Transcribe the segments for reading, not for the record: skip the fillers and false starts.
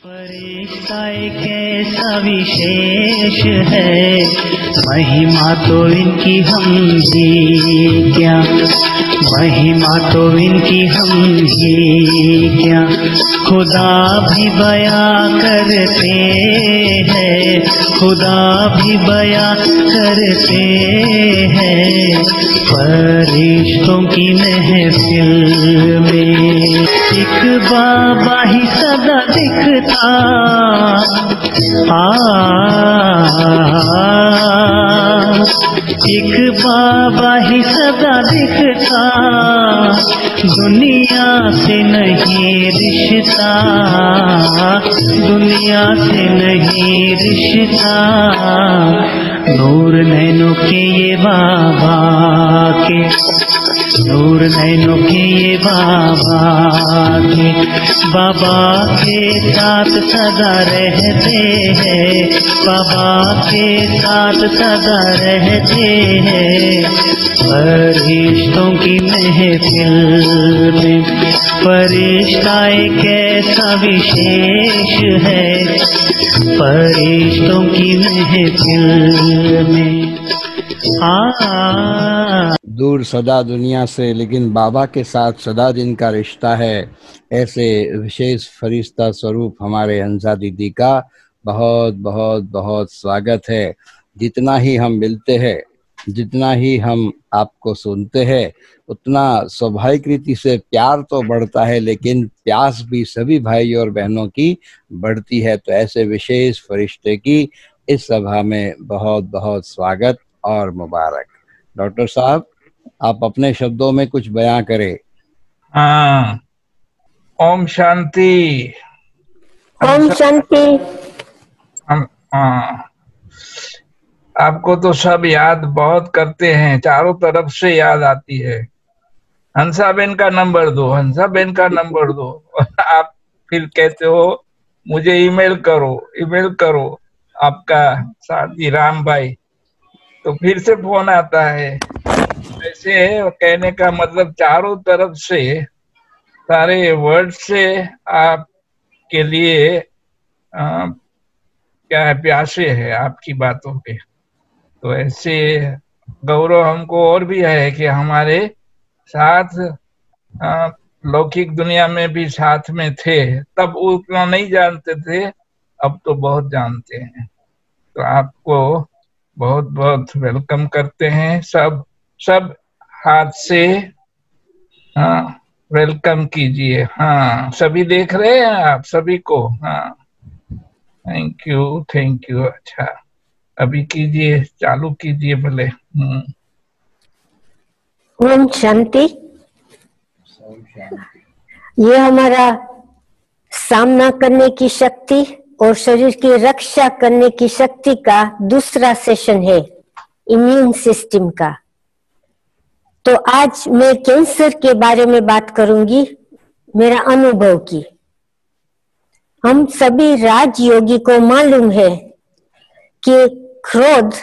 فرشتہ ایک ایسا وشیش ہے، مہیما تو ان کی ہم ہی کیا، مہیما تو ان کی ہم ہی کیا، خدا بھی بیاں کرتے ہیں، خدا بھی بیاں کرتے ہیں، فرشتوں کی محفل میں ایک بابا ہی سدا دکھتا، ایک بابا ہی سدا دکھتا، دنیا سے نہیں رشتہ، دنیا سے نہیں رشتہ، نور نینوں کے یہ بابا کے، نور نینوں کے یہ بابا کے، بابا کے ساتھ سدا رہتے ہیں، بابا کے ساتھ سدا رہتے ہیں، فرشتوں کی محفل میں، فرشتہ ایک ایسا وشیش ہے، فرشتوں کی محفل میں دور سدا دنیا سے لیکن بابا کے ساتھ سدا دن کا رشتہ ہے، ایسے وشیش فرشتہ سوروپ ہمارے ہنسا دیدی کا بہت بہت بہت سواگت ہے۔ جتنا ہی ہم ملتے ہیں، جتنا ہی ہم آپ کو سنتے ہیں، اتنا سوبھاوک ریتی سے پیار تو بڑھتا ہے، لیکن پیاس بھی سبھی بھائی اور بہنوں کی بڑھتی ہے۔ تو ایسے وشیش فرشتے کی اس سبھا میں بہت بہت سواگت اور مبارک۔ ڈاکٹر صاحب، آپ اپنے شبدوں میں کچھ بیان کریں۔ اوم شانتی، اوم شانتی۔ آپ کو تو سب یاد بہت کرتے ہیں، چاروں طرف سے یاد آتی ہے، ہنسا بین کا نمبر دو، ہنسا بین کا نمبر دو، آپ پھر کہتے ہو مجھے ای میل کرو، ای میل کرو، آپ کا ساتھی رام بھائی، تو پھر سے فون آتا ہے۔ ایسے کہنے کا مطلب چاروں طرف سے سارے ورڈ سے آپ کے لیے کیا ہے، پیاسے ہے آپ کی باتوں پہ۔ تو ایسے گورو ہم کو اور بھی ہے کہ ہمارے ساتھ لوکک دنیا میں بھی ساتھ میں تھے، تب اتنا نہیں جانتے تھے، اب تو بہت جانتے ہیں۔ تو آپ کو بہت بہت ویلکم کرتے ہیں، سب ہاتھ سے ویلکم کیجئے۔ سبھی دیکھ رہے ہیں آپ سبھی کو؟ Thank you, thank you. اچھا، ابھی کیجئے، چالو کیجئے بھلے۔ اوم شانتی۔ یہ ہمارا سامنا کرنے کی شکتی اور شریر کی رکشا کرنے کی شکتی کا دوسرا سیشن ہے، امیون سسٹم کا۔ تو آج میں کینسر کے بارے میں بات کروں گی، میرا انوبھو کی۔ ہم سبھی راج یوگی کو معلوم ہے کہ کرودھ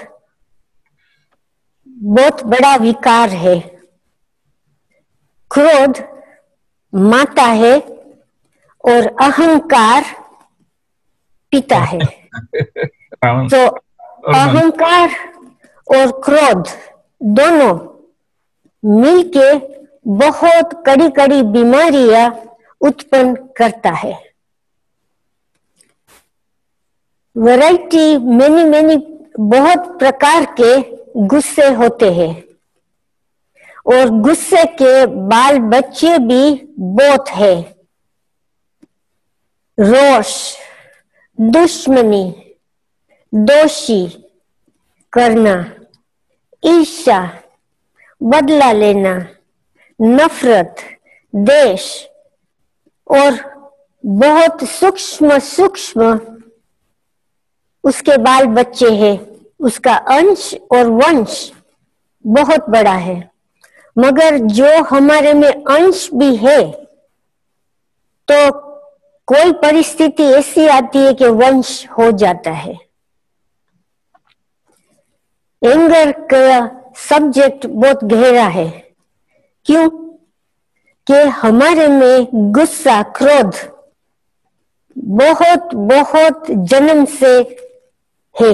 بہت بڑا وکار ہے۔ کرودھ ماتا ہے اور اہنکار پتا ہے۔ تو اہنکار اور کرودھ دونوں مل کے بہت کڑی کڑی بیماریاں اتپن کرتا ہے۔ ورائٹی مینی بہت پرکار کے غصے ہوتے ہیں، اور غصے کے بال بچے بھی بہت ہے۔ روش، دشمنی، دوشی کرنا، عرشا، بدلہ لینا، نفرت، دیش، اور بہت سوکشم اس کے بال بچے ہیں۔ اس کا انش اور ونش بہت بڑا ہے، مگر جو ہمارے میں انش بھی ہے تو کوئی پرستھتی ایسی آتی ہے کہ ونش ہو جاتا ہے۔ اینگر کا سبجیکٹ بہت گہرا ہے۔ کیوں کہ ہمارے میں غصہ، کرودھ बहुत बहुत जन्म से है।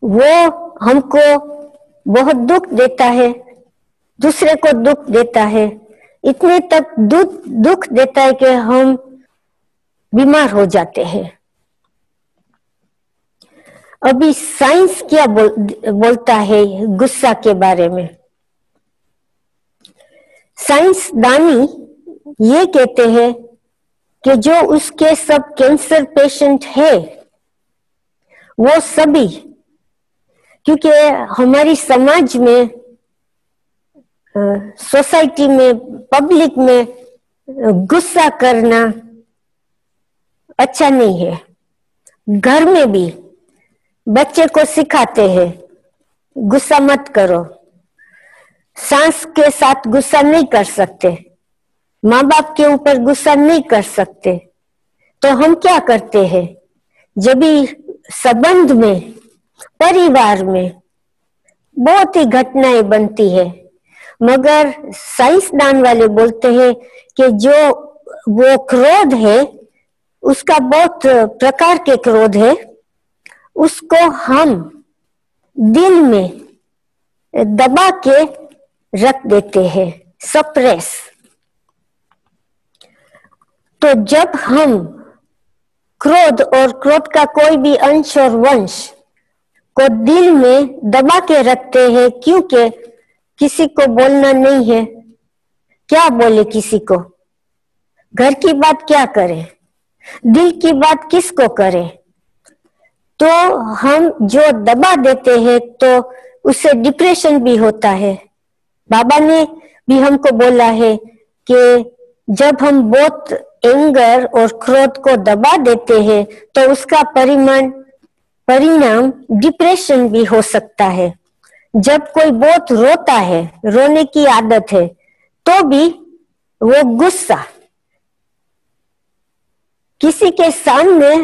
वो हमको बहुत दुख देता है, दूसरे को दुख देता है, इतने तक दुख देता है कि हम बीमार हो जाते हैं। अभी साइंस क्या बोलता है गुस्सा के बारे में? साइंसदानी ये कहते हैं कि जो उसके सब कैंसर पेशेंट है वो सभी, क्योंकि हमारी समाज में, सोसाइटी में, पब्लिक में गुस्सा करना अच्छा नहीं है। घर में भी बच्चे को सिखाते हैं गुस्सा मत करो, सास के साथ गुस्सा नहीं कर सकते, माँ बाप के ऊपर गुस्सा नहीं कर सकते। तो हम क्या करते हैं, जब भी संबंध में, परिवार में बहुत ही घटनाएं बनती है, मगर साइंसदान वाले बोलते हैं कि जो वो क्रोध है, उसका बहुत प्रकार के क्रोध है, उसको हम दिल में दबा के रख देते हैं, सप्रेस। तो जब हम क्रोध और क्रोध का कोई भी अंश और वंश को दिल में दबा के रखते हैं, क्योंकि किसी को बोलना नहीं है, क्या बोले किसी को, घर की बात क्या करें, दिल की बात किसको करें, तो हम जो दबा देते हैं तो उससे डिप्रेशन भी होता है। बाबा ने भी हमको बोला है कि जब हम बहुत एंगर और क्रोध को दबा देते हैं तो उसका परिणाम डिप्रेशन भी हो सकता है। जब कोई बहुत रोता है, रोने की आदत है, तो भी वो गुस्सा किसी के सामने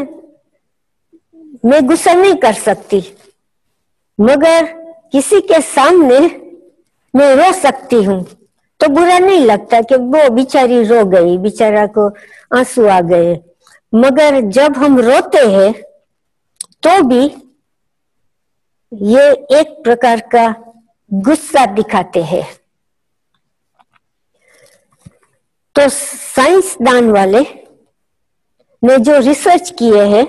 मैं गुस्सा नहीं कर सकती, मगर किसी के सामने मैं रो सकती हूँ, तो बुरा नहीं लगता कि वो बेचारी रो गई, बेचारा को आंसू आ गए। मगर जब हम रोते हैं तो भी ये एक प्रकार का गुस्सा दिखाते हैं। तो साइंसदान वाले ने जो रिसर्च किए हैं,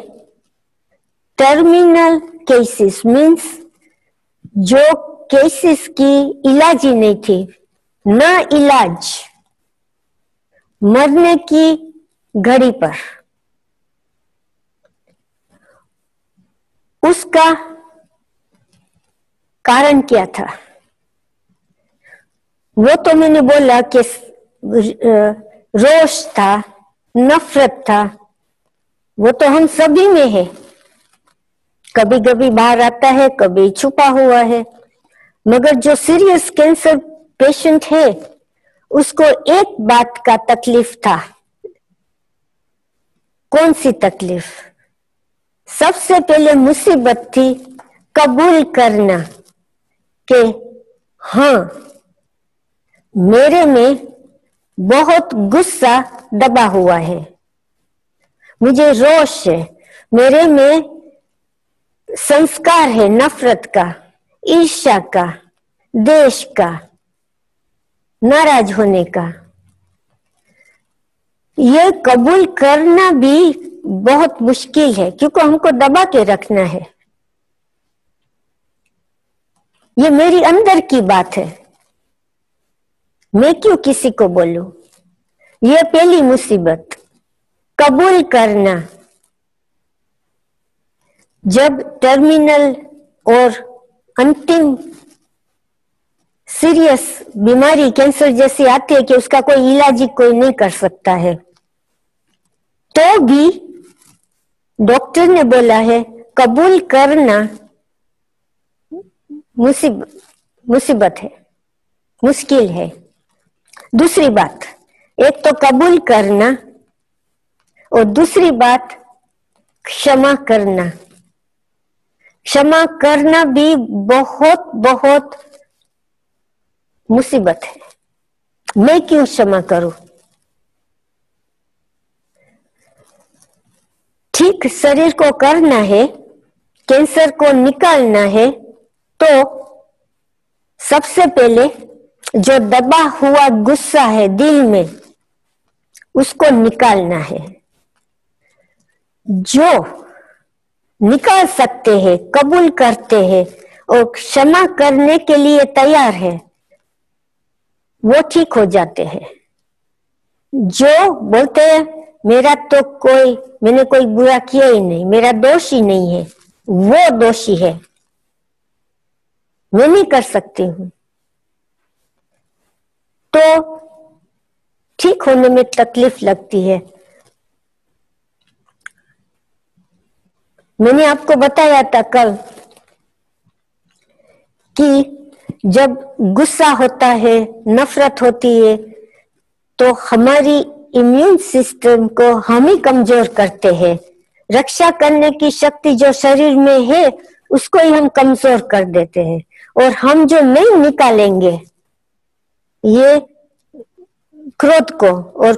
टर्मिनल केसेस मीन्स जो केसेस की इलाज ही नहीं थी, ना इलाज, मरने की घड़ी पर, उसका कारण क्या था? वो तो मैंने बोला कि रोष था, नफरत था, वो तो हम सभी में है, कभी कभी बाहर आता है, कभी छुपा हुआ है। मगर जो सीरियस कैंसर पेशेंट है, उसको एक बात का तकलीफ था। कौन सी तकलीफ? सबसे पहले मुसीबत थी कबूल करना कि हाँ, मेरे में बहुत गुस्सा दबा हुआ है, मुझे रोष है, मेरे में संस्कार है नफरत का, ईर्ष्या का, देश का, नाराज होने का। ये कबूल करना भी बहुत मुश्किल है, क्योंकि हमको दबा के रखना है। ये मेरी अंदर की बात है, मैं क्यों किसी को बोलूं? ये पहली मुसीबत, कबूल करना। जब टर्मिनल और अंतिम सीरियस बीमारी कैंसर जैसी आती है कि उसका कोई इलाज ही कोई नहीं कर सकता है, तो भी डॉक्टर ने बोला है कबूल करना मुसीबत है, मुश्किल है। दूसरी बात, एक तो कबूल करना और दूसरी बात क्षमा करना। क्षमा करना भी बहुत बहुत मुसीबत है। मैं क्यों क्षमा करूं? ठीक शरीर को करना है, कैंसर को निकालना है, तो सबसे पहले जो दबा हुआ गुस्सा है दिल में, उसको निकालना है। जो निकाल सकते हैं, कबूल करते हैं और क्षमा करने के लिए तैयार है, वो ठीक हो जाते हैं। जो बोलते हैं मैंने कोई बुरा किया ही नहीं, मेरा दोष ही नहीं है, वो दोषी है, मैं नहीं कर सकती हूं, तो ठीक होने में तकलीफ लगती है। मैंने आपको बताया था कल कि जब गुस्सा होता है, नफरत होती है, तो हमारी इम्यून सिस्टम को हम ही कमजोर करते हैं। रक्षा करने की शक्ति जो शरीर में है, उसको ही हम कमजोर कर देते हैं। और हम जो नहीं निकालेंगे ये क्रोध को और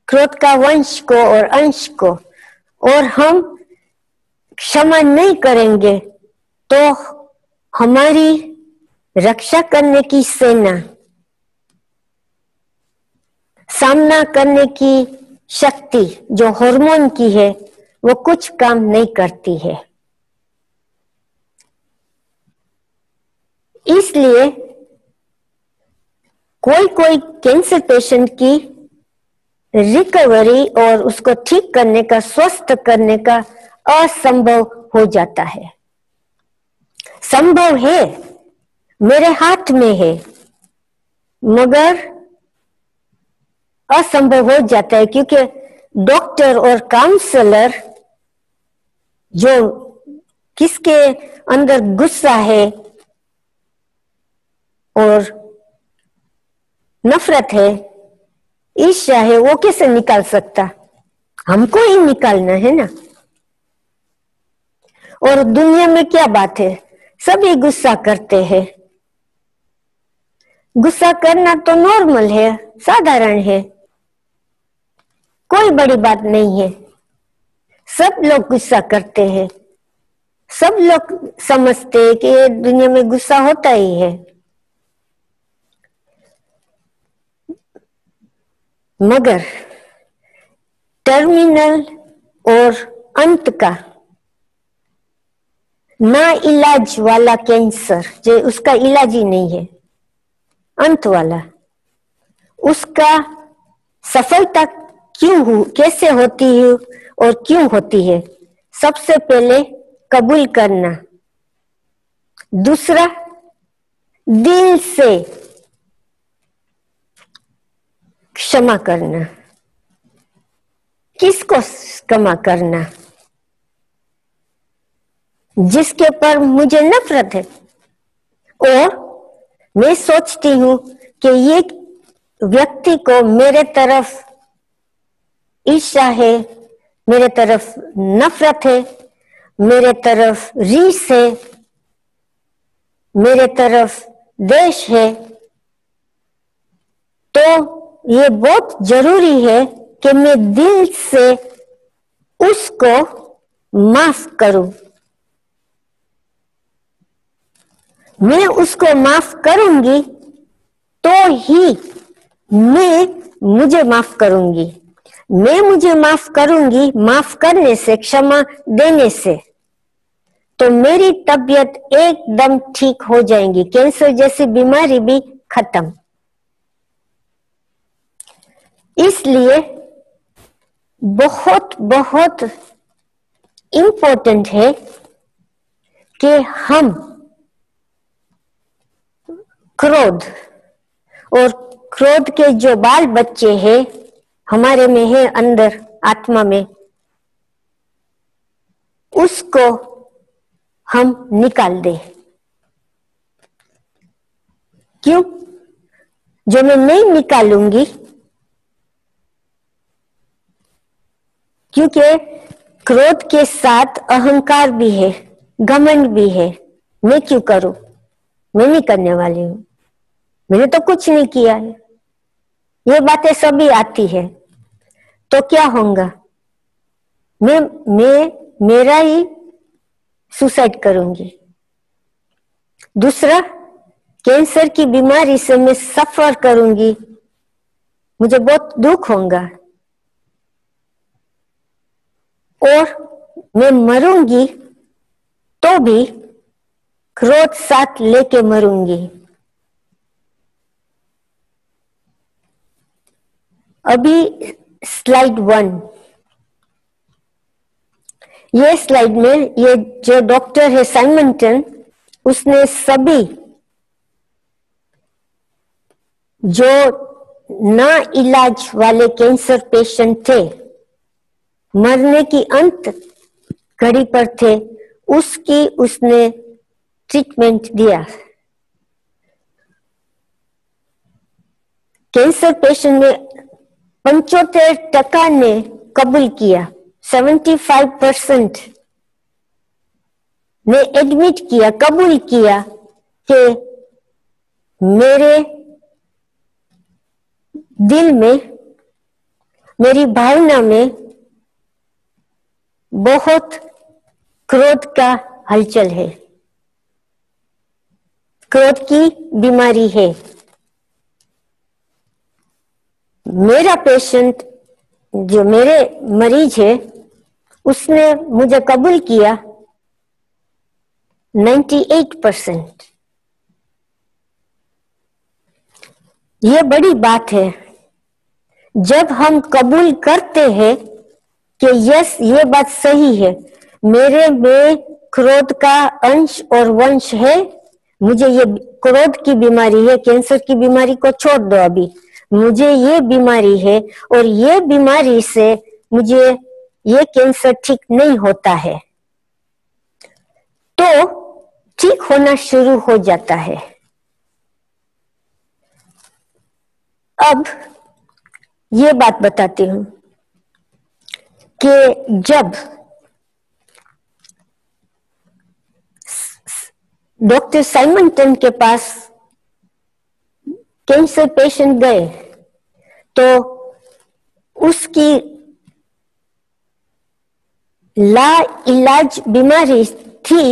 क्रोध का वंश को और अंश को, और हम क्षमा नहीं करेंगे, तो हमारी रक्षा करने की सेना, सामना करने की शक्ति जो हार्मोन की है, वो कुछ काम नहीं करती है। इसलिए कोई कैंसर पेशेंट की रिकवरी और उसको ठीक करने का, स्वस्थ करने का असंभव हो जाता है। संभव है, मेरे हाथ में है, मगर असंभव हो जाता है, क्योंकि डॉक्टर और काउंसलर जो किसके अंदर गुस्सा है और नफरत है, ईर्ष्या है, वो कैसे निकाल सकता? हमको ही निकालना है ना। और दुनिया में क्या बात है, सभी गुस्सा करते हैं। गुस्सा करना तो नॉर्मल है, साधारण है, कोई बड़ी बात नहीं है। सब लोग गुस्सा करते हैं, सब लोग समझते हैं कि ये दुनिया में गुस्सा होता ही है। मगर टर्मिनल और अंत का ना इलाज वाला कैंसर, जो उसका इलाज ही नहीं है, अंत वाला, उसका सफलता कैसे होती है और क्यों होती है? सबसे पहले कबूल करना, दूसरा दिल से क्षमा करना। किसको क्षमा करना? जिसके ऊपर मुझे नफरत है और मैं सोचती हूं कि ये व्यक्ति को मेरे तरफ ईर्ष्या है, मेरे तरफ नफरत है, मेरे तरफ रीस है, मेरे तरफ द्वेष है, तो ये बहुत जरूरी है कि मैं दिल से उसको माफ करूं। मैं उसको माफ करूंगी तो ही मैं मुझे माफ करूंगी। मैं मुझे माफ करूंगी, माफ करने से, क्षमा देने से, तो मेरी तबीयत एकदम ठीक हो जाएगी, कैंसर जैसी बीमारी भी खत्म। इसलिए बहुत बहुत इम्पोर्टेंट है कि हम क्रोध और क्रोध के जो बाल बच्चे हैं हमारे में है, अंदर आत्मा में, उसको हम निकाल दें। क्यों? जो मैं नहीं निकालूंगी, क्योंकि क्रोध के साथ अहंकार भी है, घमंड भी है। मैं क्यों करूं? मैं नहीं करने वाली हूं, मैंने तो कुछ नहीं किया है। ये बातें सभी आती है, तो क्या होगा? मैं मेरा ही सुसाइड करूंगी। दूसरा, कैंसर की बीमारी से मैं सफर करूंगी, मुझे बहुत दुख होगा। और मैं मरूंगी तो भी क्रोध साथ लेके मरूंगी। अभी स्लाइड 1, ये स्लाइड में ये जो डॉक्टर है साइमंटन, उसने सभी जो ना इलाज वाले कैंसर पेशेंट थे, मरने की अंत घड़ी पर थे, उसकी उसने ट्रीटमेंट दिया। कैंसर पेशेंट में 75% ने कबूल किया, 75% ने एडमिट किया, कबूल किया कि मेरे दिल में, मेरी भावना में बहुत क्रोध का हलचल है, क्रोध की बीमारी है। मेरा पेशेंट जो मेरे मरीज है, उसने मुझे कबूल किया 98%। ये बड़ी बात है जब हम कबूल करते हैं कि यस, ये बात सही है, मेरे में क्रोध का अंश और वंश है, मुझे ये क्रोध की बीमारी है, कैंसर की बीमारी को छोड़ दो, अभी मुझे ये बीमारी है और ये बीमारी से मुझे ये कैंसर ठीक नहीं होता है, तो ठीक होना शुरू हो जाता है। अब ये बात बताती हूं कि जब डॉक्टर साइमंटन के पास कैंसर पेशेंट गए तो उसकी ला इलाज बीमारी थी,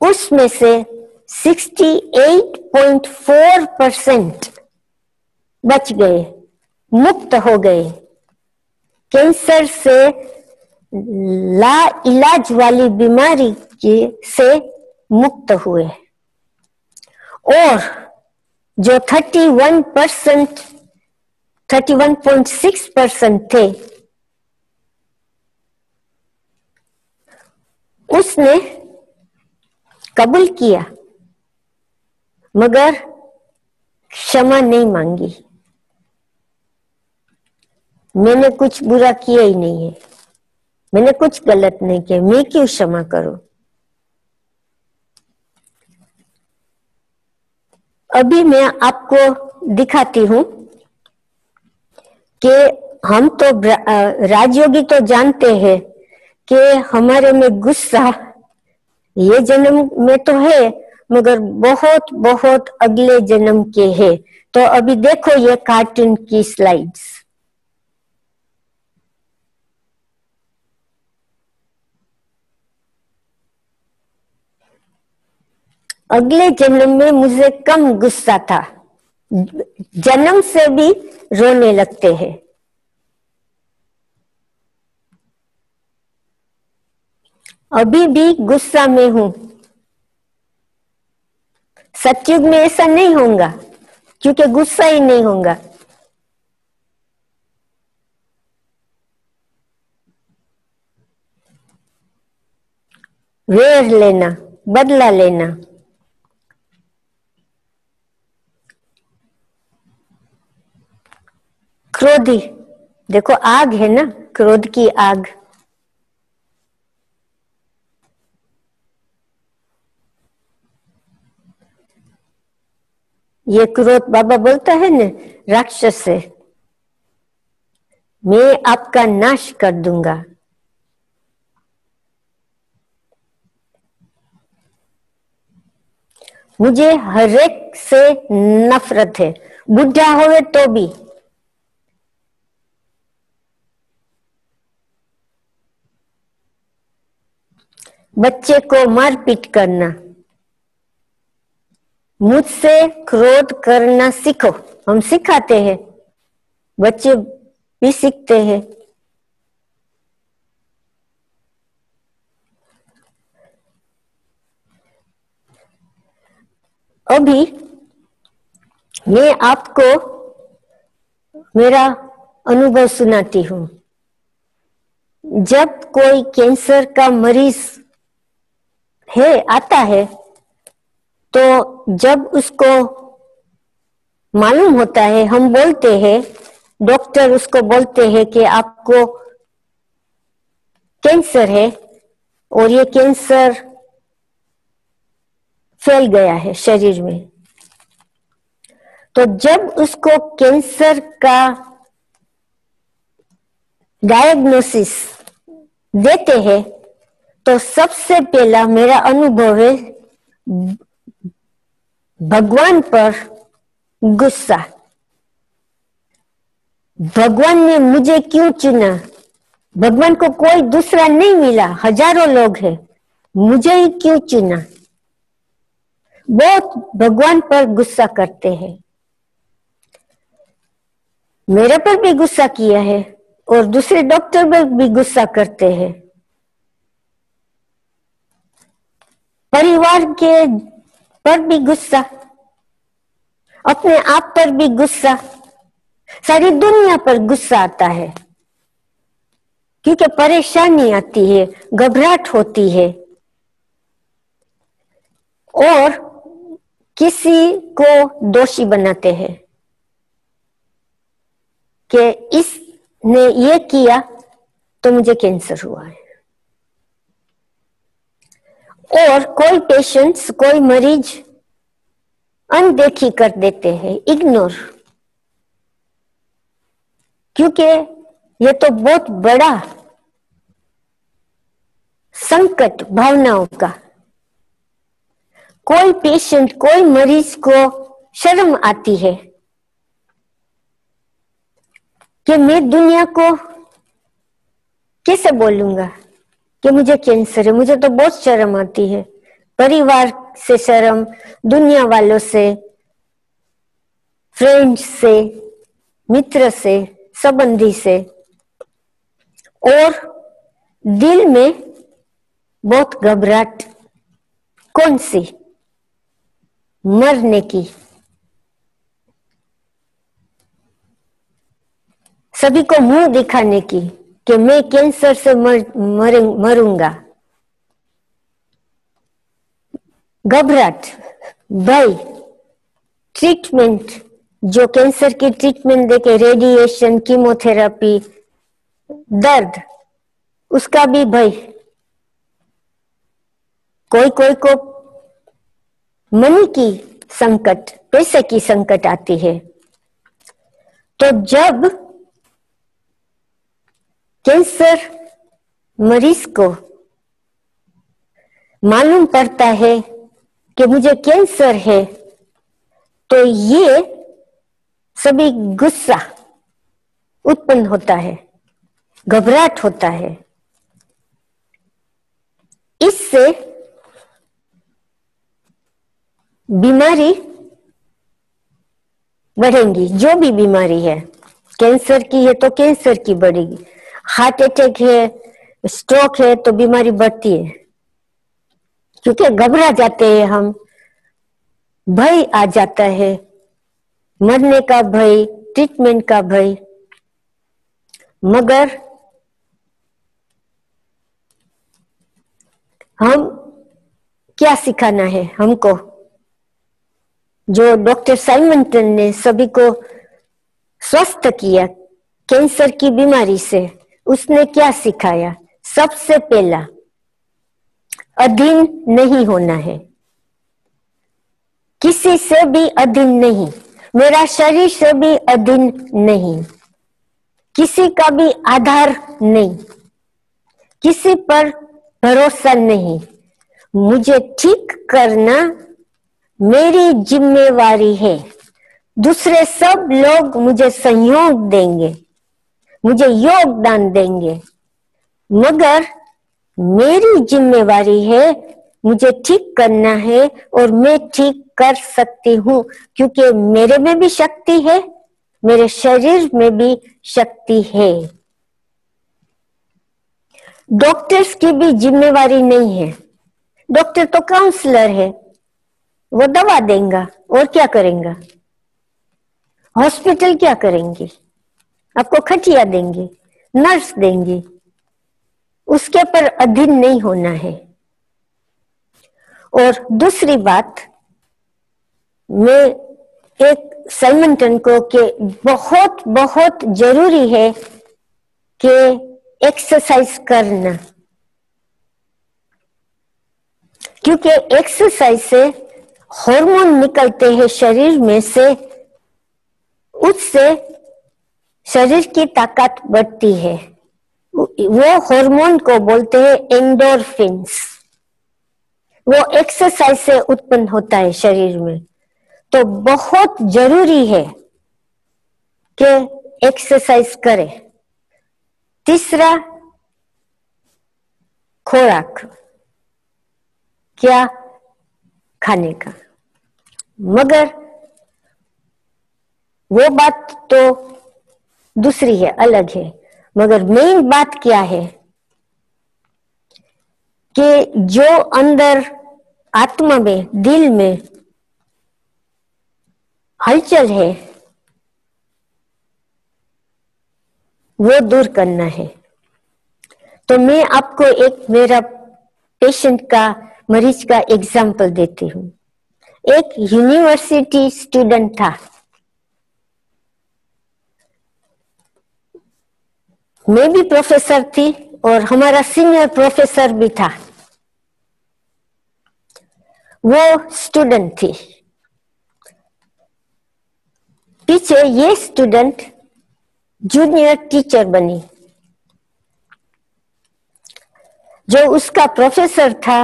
उसमें से 68.4% बच गए, मुक्त हो गए, कैंसर से ला इलाज वाली बीमारी से मुक्त हुए। और जो 31.6% थे, उसने कबूल किया मगर क्षमा नहीं मांगी। मैंने कुछ बुरा किया ही नहीं है, मैंने कुछ गलत नहीं किया, मैं क्यों क्षमा करूं। अभी मैं आपको दिखाती हूं कि हम तो राजयोगी तो जानते हैं कि हमारे में गुस्सा ये जन्म में तो है मगर बहुत बहुत अगले जन्म के है। तो अभी देखो ये कार्टून की स्लाइड्स। अगले जन्म में मुझे कम गुस्सा था, जन्म से भी रोने लगते हैं। अभी भी गुस्सा में हूं। सतयुग में ऐसा नहीं होगा क्योंकि गुस्सा ही नहीं होगा। वेर लेना, बदला लेना, क्रोधी, देखो आग है ना, क्रोध की आग। ये क्रोध बाबा बोलता है ना, राक्षस से मैं आपका नाश कर दूंगा। मुझे हर एक से नफरत है, बुढ़ा होवे तो भी। बच्चे को मारपीट करना, मुझसे क्रोध करना सीखो। हम सिखाते हैं, बच्चे भी सीखते हैं। अभी मैं आपको मेरा अनुभव सुनाती हूँ। जब कोई कैंसर का मरीज आता है, तो जब उसको मालूम होता है, हम बोलते हैं, डॉक्टर उसको बोलते हैं कि आपको कैंसर है और ये कैंसर फैल गया है शरीर में। तो जब उसको कैंसर का डायग्नोसिस देते हैं, तो सबसे पहला मेरा अनुभव है भगवान पर गुस्सा। भगवान ने मुझे क्यों चुना? भगवान को कोई दूसरा नहीं मिला, हजारों लोग हैं, मुझे ही क्यों चुना? बहुत भगवान पर गुस्सा करते हैं। मेरे पर भी गुस्सा किया है और दूसरे डॉक्टर पर भी गुस्सा करते हैं, परिवार के पर भी गुस्सा, अपने आप पर भी गुस्सा, सारी दुनिया पर गुस्सा आता है, क्योंकि परेशानी आती है, घबराहट होती है और किसी को दोषी बनाते हैं कि इसने ये किया तो मुझे कैंसर हुआ है। और कोई पेशेंट्स, कोई मरीज अनदेखी कर देते हैं, इग्नोर, क्योंकि ये तो बहुत बड़ा संकट भावनाओं का। कोई पेशेंट, कोई मरीज को शर्म आती है कि मैं दुनिया को कैसे बोलूंगा कि मुझे कैंसर है। मुझे तो बहुत शर्म आती है, परिवार से शर्म, दुनिया वालों से, फ्रेंड्स से, मित्र से, संबंधी से, और दिल में बहुत घबराहट। कौन सी? मरने की। सभी को मुंह दिखाने की कि मैं कैंसर से मरूंगा। घबराहट, भय, ट्रीटमेंट, जो कैंसर की ट्रीटमेंट देके, रेडिएशन, कीमोथेरेपी, दर्द, उसका भी भय। कोई कोई को मनी की संकट, पैसे की संकट आती है। तो जब कैंसर मरीज को मालूम पड़ता है कि मुझे कैंसर है, तो ये सभी गुस्सा उत्पन्न होता है, घबराहट होता है। इससे बीमारी बढ़ेगी। जो भी बीमारी है, कैंसर की है तो कैंसर की बढ़ेगी, हार्ट अटैक है, स्ट्रोक है, तो बीमारी बढ़ती है, क्योंकि घबरा जाते हैं हम, भय आ जाता है, मरने का भय, ट्रीटमेंट का भय। मगर हम क्या सिखाना है हमको? जो डॉक्टर साइमंटन ने सभी को स्वस्थ किया कैंसर की बीमारी से, उसने क्या सिखाया? सबसे पहला, अधीन नहीं होना है, किसी से भी अधीन नहीं, मेरा शरीर से भी अधीन नहीं, किसी का भी आधार नहीं, किसी पर भरोसा नहीं। मुझे ठीक करना मेरी जिम्मेवारी है। दूसरे सब लोग मुझे सहयोग देंगे, मुझे योगदान देंगे, मगर मेरी जिम्मेवारी है, मुझे ठीक करना है और मैं ठीक कर सकती हूँ, क्योंकि मेरे में भी शक्ति है, मेरे शरीर में भी शक्ति है। डॉक्टर्स की भी जिम्मेवारी नहीं है। डॉक्टर तो काउंसलर है, वो दवा देगा और क्या करेंगे। हॉस्पिटल क्या करेंगे, आपको खटिया देंगे, नर्स देंगे, उसके पर अधीन नहीं होना है। और दूसरी बात, मैं एक साइमन को कि बहुत बहुत जरूरी है कि एक्सरसाइज करना, क्योंकि एक्सरसाइज से हार्मोन निकलते हैं शरीर में से, उससे शरीर की ताकत बढ़ती है। वो हार्मोन को बोलते हैं एंडोर्फिन्स, वो एक्सरसाइज से उत्पन्न होता है शरीर में। तो बहुत जरूरी है कि एक्सरसाइज करें। तीसरा, खुराक, क्या खाने का, मगर वो बात तो दूसरी है, अलग है। मगर मेन बात क्या है कि जो अंदर आत्मा में, दिल में हलचल है, वो दूर करना है। तो मैं आपको एक मेरा पेशेंट का, मरीज का एग्जाम्पल देती हूँ। एक यूनिवर्सिटी स्टूडेंट था, मैं भी प्रोफेसर थी और हमारा सीनियर प्रोफेसर भी था। वो स्टूडेंट थी, पीछे ये स्टूडेंट जूनियर टीचर बनी। जो उसका प्रोफेसर था,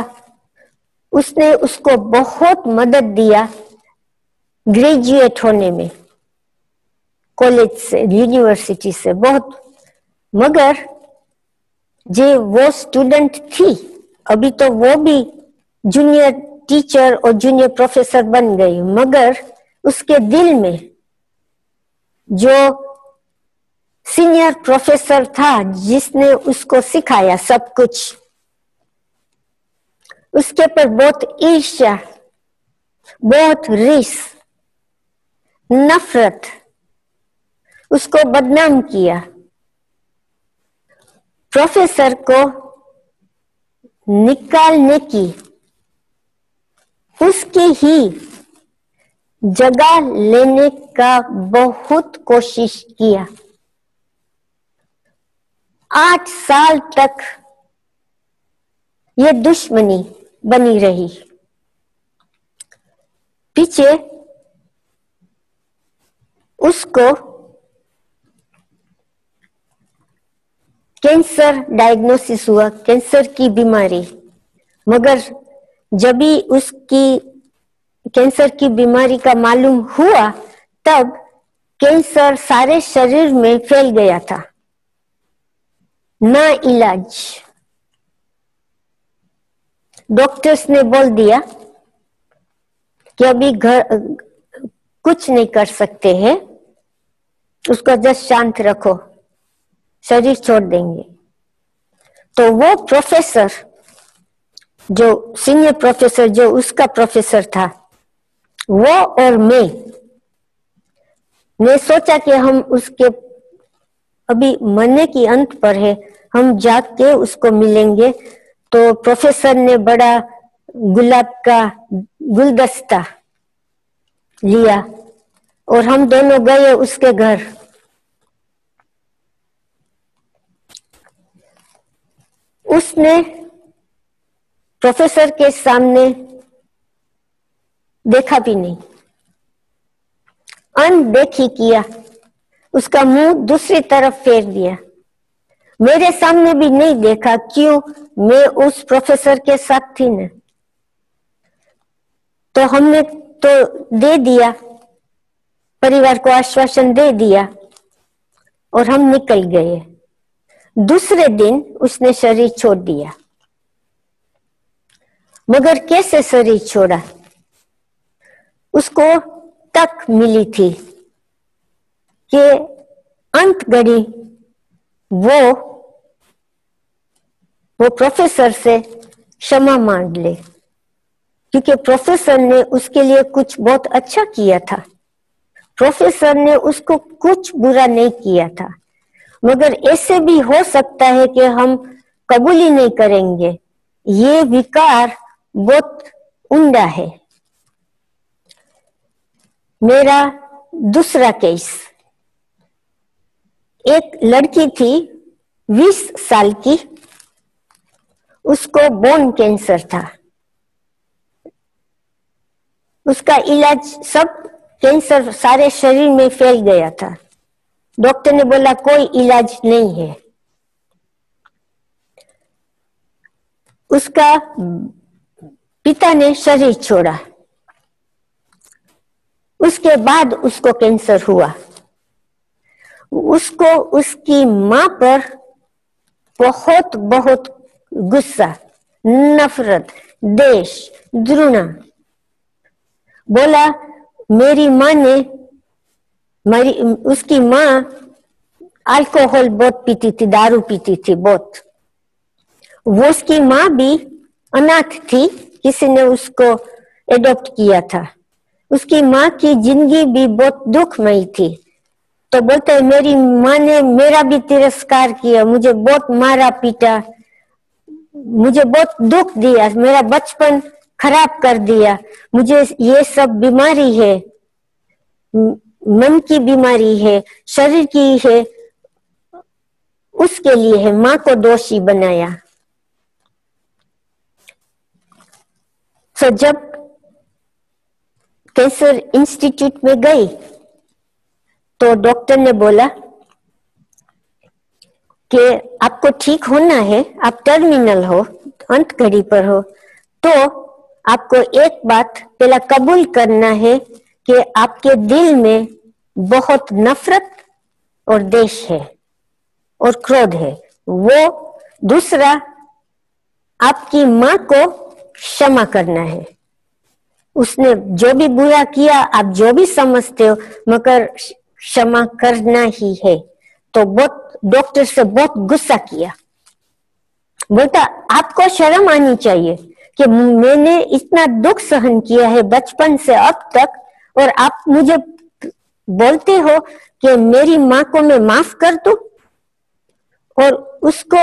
उसने उसको बहुत मदद दिया ग्रेजुएट होने में, कॉलेज से, यूनिवर्सिटी से बहुत। मगर जो वो स्टूडेंट थी, अभी तो वो भी जूनियर टीचर और जूनियर प्रोफेसर बन गई, मगर उसके दिल में जो सीनियर प्रोफेसर था, जिसने उसको सिखाया सब कुछ, उसके पर बहुत ईर्ष्या, बहुत रिस, नफरत, उसको बदनाम किया। प्रोफेसर को निकालने की उसकी ही जगह लेने का बहुत कोशिश किया। 8 साल तक ये दुश्मनी बनी रही। पीछे उसको कैंसर डायग्नोसिस हुआ, कैंसर की बीमारी। मगर जब भी उसकी कैंसर की बीमारी का मालूम हुआ, तब कैंसर सारे शरीर में फैल गया था, ना इलाज। डॉक्टर्स ने बोल दिया कि अभी घर कुछ नहीं कर सकते हैं, उसको जस्ट शांत रखो, शरीर छोड़ देंगे। तो वो प्रोफेसर, जो सीनियर प्रोफेसर, जो उसका प्रोफेसर था, वो और मैं सोचा कि हम उसके, अभी मरने की अंत पर है, हम जाके उसको मिलेंगे। तो प्रोफेसर ने बड़ा गुलाब का गुलदस्ता लिया और हम दोनों गए उसके घर। उसने प्रोफेसर के सामने देखा भी नहीं, अनदेखी किया, उसका मुंह दूसरी तरफ फेर दिया। मेरे सामने भी नहीं देखा, क्यों? मैं उस प्रोफेसर के साथ थी ना। तो हमने तो दे दिया, परिवार को आश्वासन दे दिया और हम निकल गए। दूसरे दिन उसने शरीर छोड़ दिया। मगर कैसे शरीर छोड़ा? उसको तक मिली थी कि अंत घड़ी वो प्रोफेसर से क्षमा मांग ले, क्योंकि प्रोफेसर ने उसके लिए कुछ बहुत अच्छा किया था। प्रोफेसर ने उसको कुछ बुरा नहीं किया था, मगर ऐसे भी हो सकता है कि हम कबूल ही नहीं करेंगे। ये विकार बहुत उंडा है। मेरा दूसरा केस, एक लड़की थी 20 साल की, उसको बोन कैंसर था। उसका इलाज, सब कैंसर सारे शरीर में फैल गया था। डॉक्टर ने बोला कोई इलाज नहीं है। उसका पिता ने शरीर छोड़ा, उसके बाद उसको कैंसर हुआ। उसको उसकी मां पर बहुत बहुत गुस्सा, नफरत, देश, घृणा। बोला मेरी माँ ने, उसकी माँ अल्कोहल बहुत पीती थी, दारू पीती थी बहुत। वो उसकी माँ भी अनाथ थी, किसी ने उसको एडॉप्ट किया था। उसकी माँ की जिंदगी भी बहुत दुखमयी थी। तो बोलते हैं मेरी माँ ने मेरा भी तिरस्कार किया, मुझे बहुत मारा पीटा, मुझे बहुत दुख दिया, मेरा बचपन खराब कर दिया। मुझे ये सब बीमारी है, मन की बीमारी है, शरीर की है, उसके लिए है, माँ को दोषी बनाया। तो जब कैंसर इंस्टीट्यूट में गई तो डॉक्टर ने बोला कि आपको ठीक होना है, आप टर्मिनल हो, अंत घड़ी पर हो, तो आपको एक बात पहला कबूल करना है कि आपके दिल में बहुत नफरत और देश है और क्रोध है। वो दूसरा, आपकी माँ को क्षमा करना है। उसने जो भी बुरा किया, आप जो भी समझते हो, मगर क्षमा करना ही है। तो बहुत डॉक्टर से बहुत गुस्सा किया। बोलता आपको शर्म आनी चाहिए कि मैंने इतना दुख सहन किया है बचपन से अब तक, और आप मुझे बोलते हो कि मेरी माँ को मैं माफ कर दूं, और उसको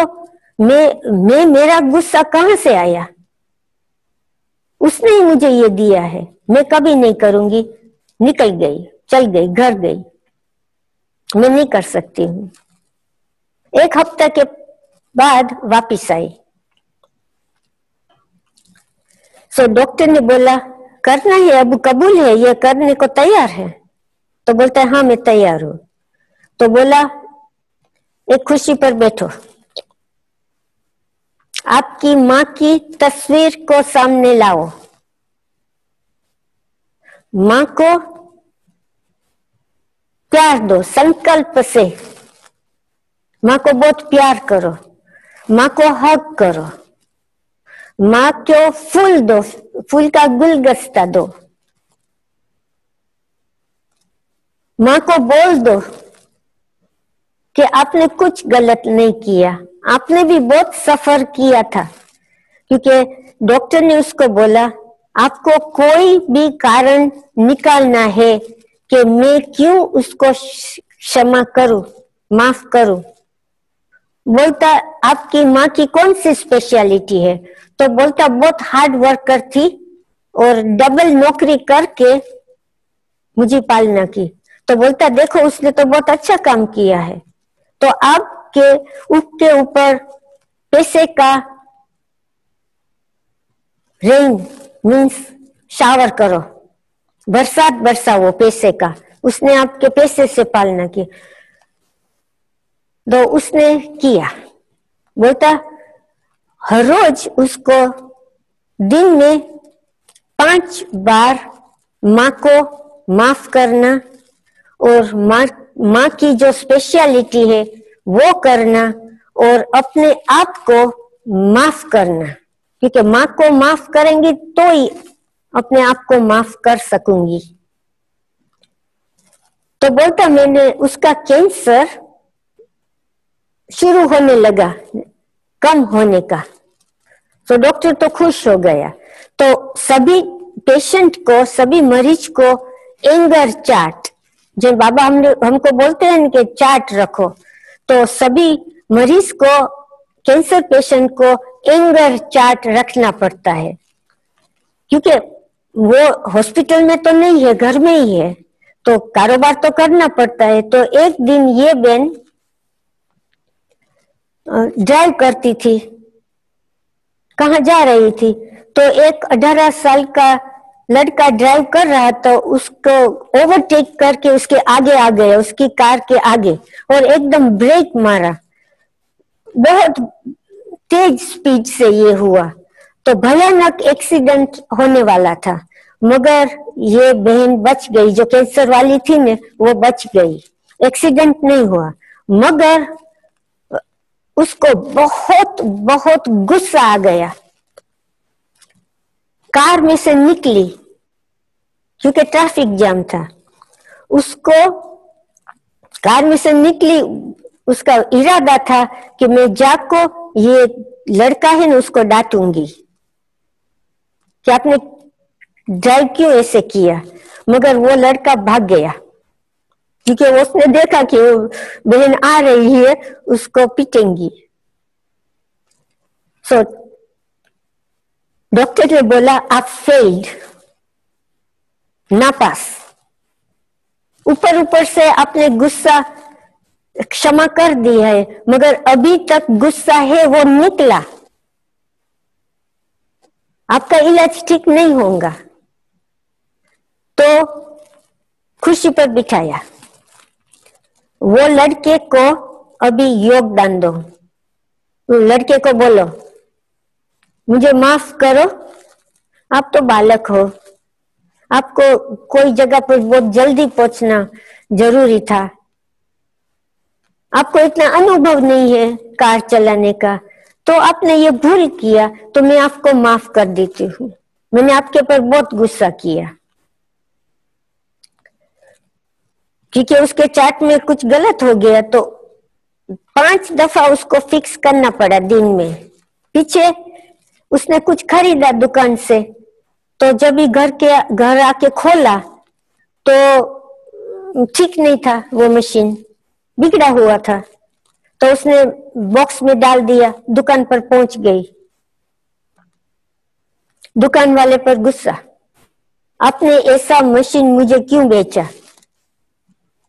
मैं मेरा गुस्सा कहां से आया? उसने ही मुझे ये दिया है, मैं कभी नहीं करूंगी। निकल गई, चल गई, घर गई, मैं नहीं कर सकती हूँ। एक हफ्ते के बाद वापिस आई। तो डॉक्टर ने बोला करना है, अब कबूल है, ये करने को तैयार है? तो बोलता है हाँ मैं तैयार हूं। तो बोला एक कुर्सी पर बैठो, आपकी माँ की तस्वीर को सामने लाओ, माँ को प्यार दो, संकल्प से माँ को बहुत प्यार करो, माँ को हग करो, माँ को फूल दो, फूल का गुलदस्ता दो, माँ को बोल दो कि आपने कुछ गलत नहीं किया, आपने भी बहुत सफर किया था। क्योंकि डॉक्टर ने उसको बोला आपको कोई भी कारण निकालना है कि मैं क्यों उसको क्षमा करूं, माफ करूं। बोलता आपकी माँ की कौन सी स्पेशलिटी है? तो बोलता बहुत हार्ड वर्कर थी और डबल नौकरी करके मुझे पालना की। तो बोलता देखो उसने तो बहुत अच्छा काम किया है। तो आपके उसके ऊपर पैसे का रेन मीन्स शावर करो, बरसात बरसाओ पैसे का। उसने आपके पैसे से पालना की, तो उसने किया। बोलता हर रोज उसको दिन में 5 बार माँ को माफ करना और माँ की जो स्पेशलिटी है वो करना और अपने आप को माफ करना। क्योंकि माँ को माफ करेंगी तो ही अपने आप को माफ कर सकूंगी। तो बोलता मैंने उसका कैंसर शुरू होने लगा, कम होने का। तो डॉक्टर तो खुश हो गया। तो सभी पेशेंट को, सभी मरीज को एंगर चार्ट, जो बाबा हमको बोलते हैं कि चार्ट रखो, तो सभी मरीज को, कैंसर पेशेंट को एंगर चार्ट रखना पड़ता है, क्योंकि वो हॉस्पिटल में तो नहीं है, घर में ही है, तो कारोबार तो करना पड़ता है। तो एक दिन ये बहन ड्राइव करती थी, कहाँ जा रही थी, तो एक 18 साल का लड़का ड्राइव कर रहा, तो उसको ओवरटेक करके उसके आगे आ गया, उसकी कार के आगे, और एकदम ब्रेक मारा। बहुत तेज स्पीड से ये हुआ, तो भयानक एक्सीडेंट होने वाला था, मगर ये बहन बच गई। जो कैंसर वाली थी ने, वो बच गई, एक्सीडेंट नहीं हुआ। मगर उसको बहुत बहुत गुस्सा आ गया, कार में से निकली, क्योंकि ट्रैफिक जाम था। उसको कार में से निकली, उसका इरादा था कि मैं जाको ये लड़का है ना, उसको डांटूंगी कि आपने ड्राइव क्यों ऐसे किया। मगर वो लड़का भाग गया, क्योंकि उसने देखा कि बहन आ रही है, उसको पीटेंगी। सो डॉक्टर ने बोला आप फेल्ड, नापास। ऊपर ऊपर से आपने गुस्सा क्षमा कर दी है, मगर अभी तक गुस्सा है वो निकला, आपका इलाज ठीक नहीं होगा। तो खुशी पर बिठाया, वो लड़के को अभी योगदान दो, लड़के को बोलो मुझे माफ करो, आप तो बालक हो, आपको कोई जगह पर बहुत जल्दी पहुंचना जरूरी था, आपको इतना अनुभव नहीं है कार चलाने का, तो आपने ये भूल किया, तो मैं आपको माफ कर देती हूँ, मैंने आपके ऊपर बहुत गुस्सा किया। क्योंकि उसके चार्ट में कुछ गलत हो गया, तो 5 दफा उसको फिक्स करना पड़ा दिन में। पीछे उसने कुछ खरीदा दुकान से, तो जब भी घर आके खोला तो ठीक नहीं था, वो मशीन बिगड़ा हुआ था, तो उसने बॉक्स में डाल दिया, दुकान पर पहुंच गई। दुकान वाले पर गुस्सा, आपने ऐसा मशीन मुझे क्यों बेचा,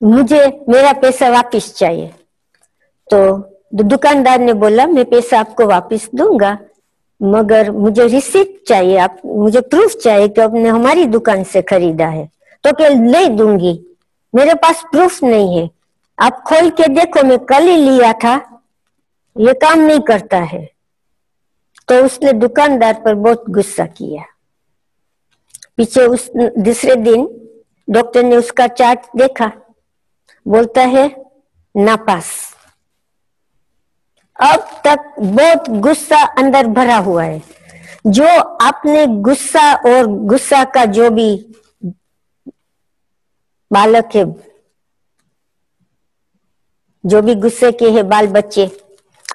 मुझे मेरा पैसा वापस चाहिए। तो दुकानदार ने बोला मैं पैसा आपको वापस दूंगा, मगर मुझे रिसीप्ट चाहिए, आप मुझे प्रूफ चाहिए कि आपने हमारी दुकान से खरीदा है। तो क्या ले दूंगी, मेरे पास प्रूफ नहीं है, आप खोल के देखो, मैं कल ही लिया था, ये काम नहीं करता है। तो उसने दुकानदार पर बहुत गुस्सा किया। पीछे उस दूसरे दिन डॉक्टर ने उसका चार्ट देखा, बोलता है नापास। अब तक बहुत गुस्सा अंदर भरा हुआ है। जो आपने गुस्सा और गुस्सा का जो भी बालक है, जो भी गुस्से के है बाल बच्चे,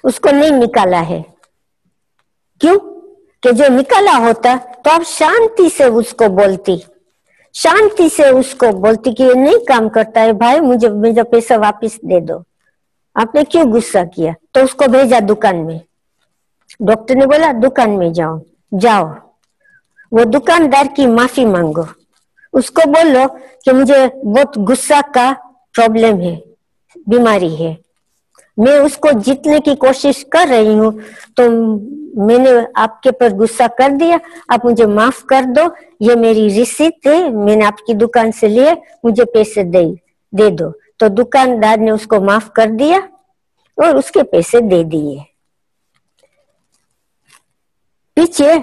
उसको नहीं निकाला है। क्यों? कि जो निकाला होता तो आप शांति से उसको बोलती, शांति से उसको बोलती कि ये नहीं काम करता है भाई, मुझे मेरा पैसा वापस दे दो, आपने क्यों गुस्सा किया। तो उसको भेजा दुकान में। डॉक्टर ने बोला दुकान में जाओ, जाओ वो दुकानदार की माफी मांगो, उसको बोलो कि मुझे बहुत गुस्सा का प्रॉब्लम है, बीमारी है, मैं उसको जीतने की कोशिश कर रही हूँ, तो मैंने आपके पर गुस्सा कर दिया, आप मुझे माफ कर दो, ये मेरी रिसीट है, मैंने आपकी दुकान से लिए, मुझे पैसे दे दो। तो दुकानदार ने उसको माफ कर दिया और उसके पैसे दे दिए। पीछे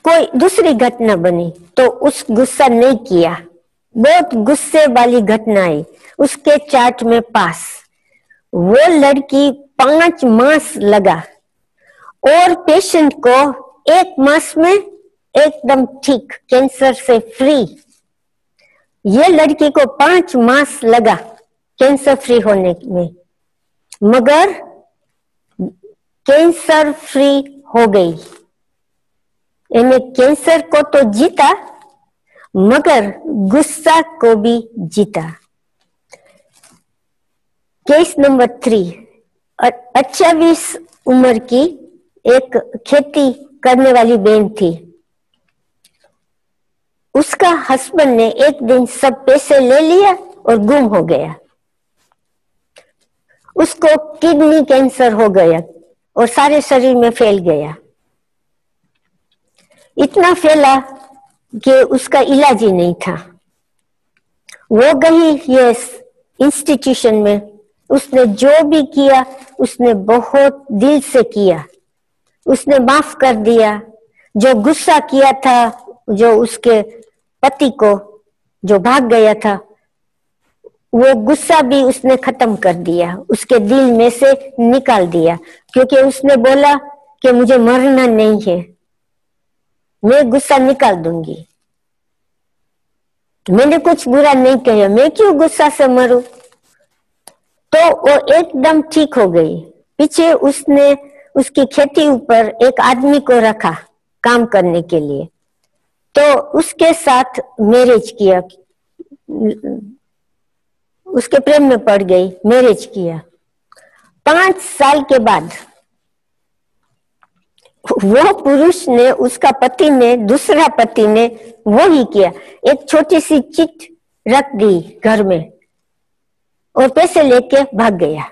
कोई दूसरी घटना बनी तो उस गुस्सा नहीं किया, बहुत गुस्से वाली घटना आई, उसके चार्ट में पास। वो लड़की 5 मास लगा और पेशेंट को 1 मास में एकदम ठीक, कैंसर से फ्री। ये लड़की को 5 मास लगा कैंसर फ्री होने में, मगर कैंसर फ्री हो गई। यानी कैंसर को तो जीता, मगर गुस्सा को भी जीता। केस नंबर 3, 28 उम्र की एक खेती करने वाली बहन थी। उसका हस्बैंड ने एक दिन सब पैसे ले लिया और गुम हो गया। उसको किडनी कैंसर हो गया और सारे शरीर में फैल गया। इतना फैला कि उसका इलाज ही नहीं था। वो गई ये इंस्टीट्यूशन में, उसने जो भी किया उसने बहुत दिल से किया। उसने माफ कर दिया। जो गुस्सा किया था, जो उसके पति को जो भाग गया था, वो गुस्सा भी उसने खत्म कर दिया, उसके दिल में से निकाल दिया। क्योंकि उसने बोला कि मुझे मरना नहीं है, मैं गुस्सा निकाल दूंगी। मैंने कुछ बुरा नहीं किया, मैं क्यों गुस्सा से मरूं? तो वो एकदम ठीक हो गई। पीछे उसने उसकी खेती ऊपर एक आदमी को रखा काम करने के लिए, तो उसके साथ मैरिज किया, उसके प्रेम में पड़ गई, मैरिज किया। 5 साल के बाद वो पुरुष ने, उसका पति ने, दूसरा पति ने वो ही किया। एक छोटी सी चिट रख दी घर में और पैसे लेके भाग गया।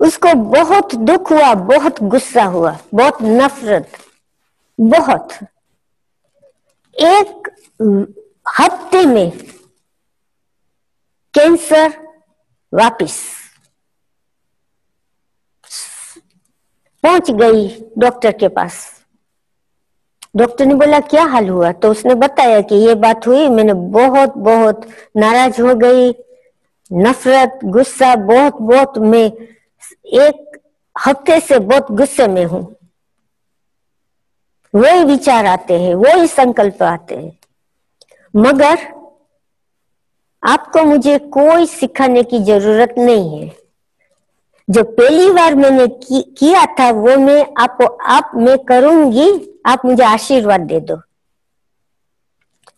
उसको बहुत दुख हुआ, बहुत गुस्सा हुआ, बहुत नफरत, बहुत। 1 हफ्ते में कैंसर वापिस पहुंच गई डॉक्टर के पास। डॉक्टर ने बोला क्या हाल हुआ? तो उसने बताया कि ये बात हुई, मैंने बहुत बहुत नाराज हो गई, नफरत, गुस्सा बहुत बहुत, मैं 1 हफ्ते से बहुत गुस्से में हूं। वही विचार आते हैं, वही संकल्प आते हैं, मगर आपको मुझे कोई सिखाने की जरूरत नहीं है। जो पहली बार मैंने किया था वो मैं करूंगी, आप मुझे आशीर्वाद दे दो।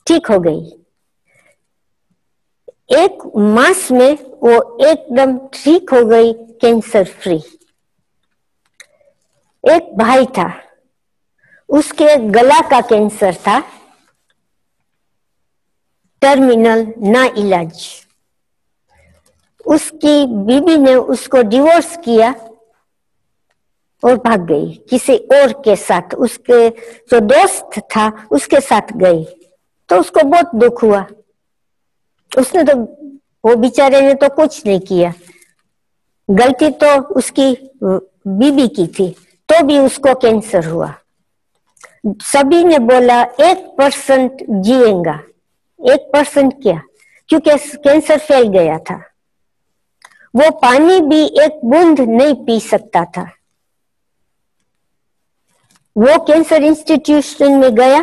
ठीक हो गई। 1 मास में वो एकदम ठीक हो गई, कैंसर फ्री। एक भाई था, उसके गला का कैंसर था, टर्मिनल, ना इलाज। उसकी बीवी ने उसको डिवोर्स किया और भाग गई किसी और के साथ, उसके जो दोस्त था उसके साथ गई। तो उसको बहुत दुख हुआ। उसने तो, वो बेचारे ने तो कुछ नहीं किया, गलती तो उसकी बीवी की थी, तो भी उसको कैंसर हुआ। सभी ने बोला 1% जिएगा। 1% क्या, क्योंकि कैंसर फैल गया था। वो पानी भी 1 बूंद नहीं पी सकता था। वो कैंसर इंस्टीट्यूशन में गया,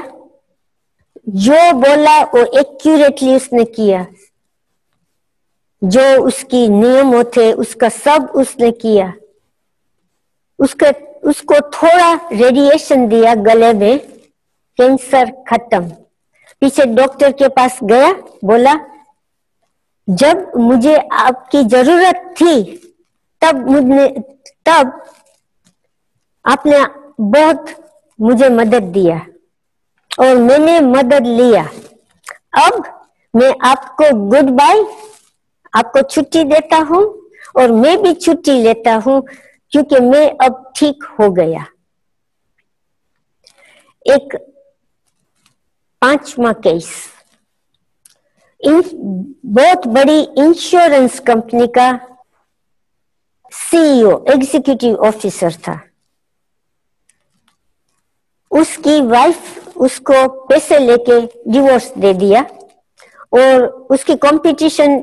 जो बोला वो एक्यूरेटली उसने किया, जो उसकी नियम थे उसका सब उसने किया। उसको थोड़ा रेडिएशन दिया गले में, कैंसर खत्म। पीछे डॉक्टर के पास गया, बोला जब मुझे आपकी जरूरत थी तब आपने बहुत मुझे मदद दिया और मैंने मदद लिया। अब मैं आपको गुड बाय, आपको छुट्टी देता हूं और मैं भी छुट्टी लेता हूं, क्योंकि मैं अब ठीक हो गया। एक 5वां केस, बहुत बड़ी इंश्योरेंस कंपनी का सीईओ, एग्जीक्यूटिव ऑफिसर था। उसकी वाइफ उसको पैसे लेके डिवोर्स दे दिया और उसकी कंपटीशन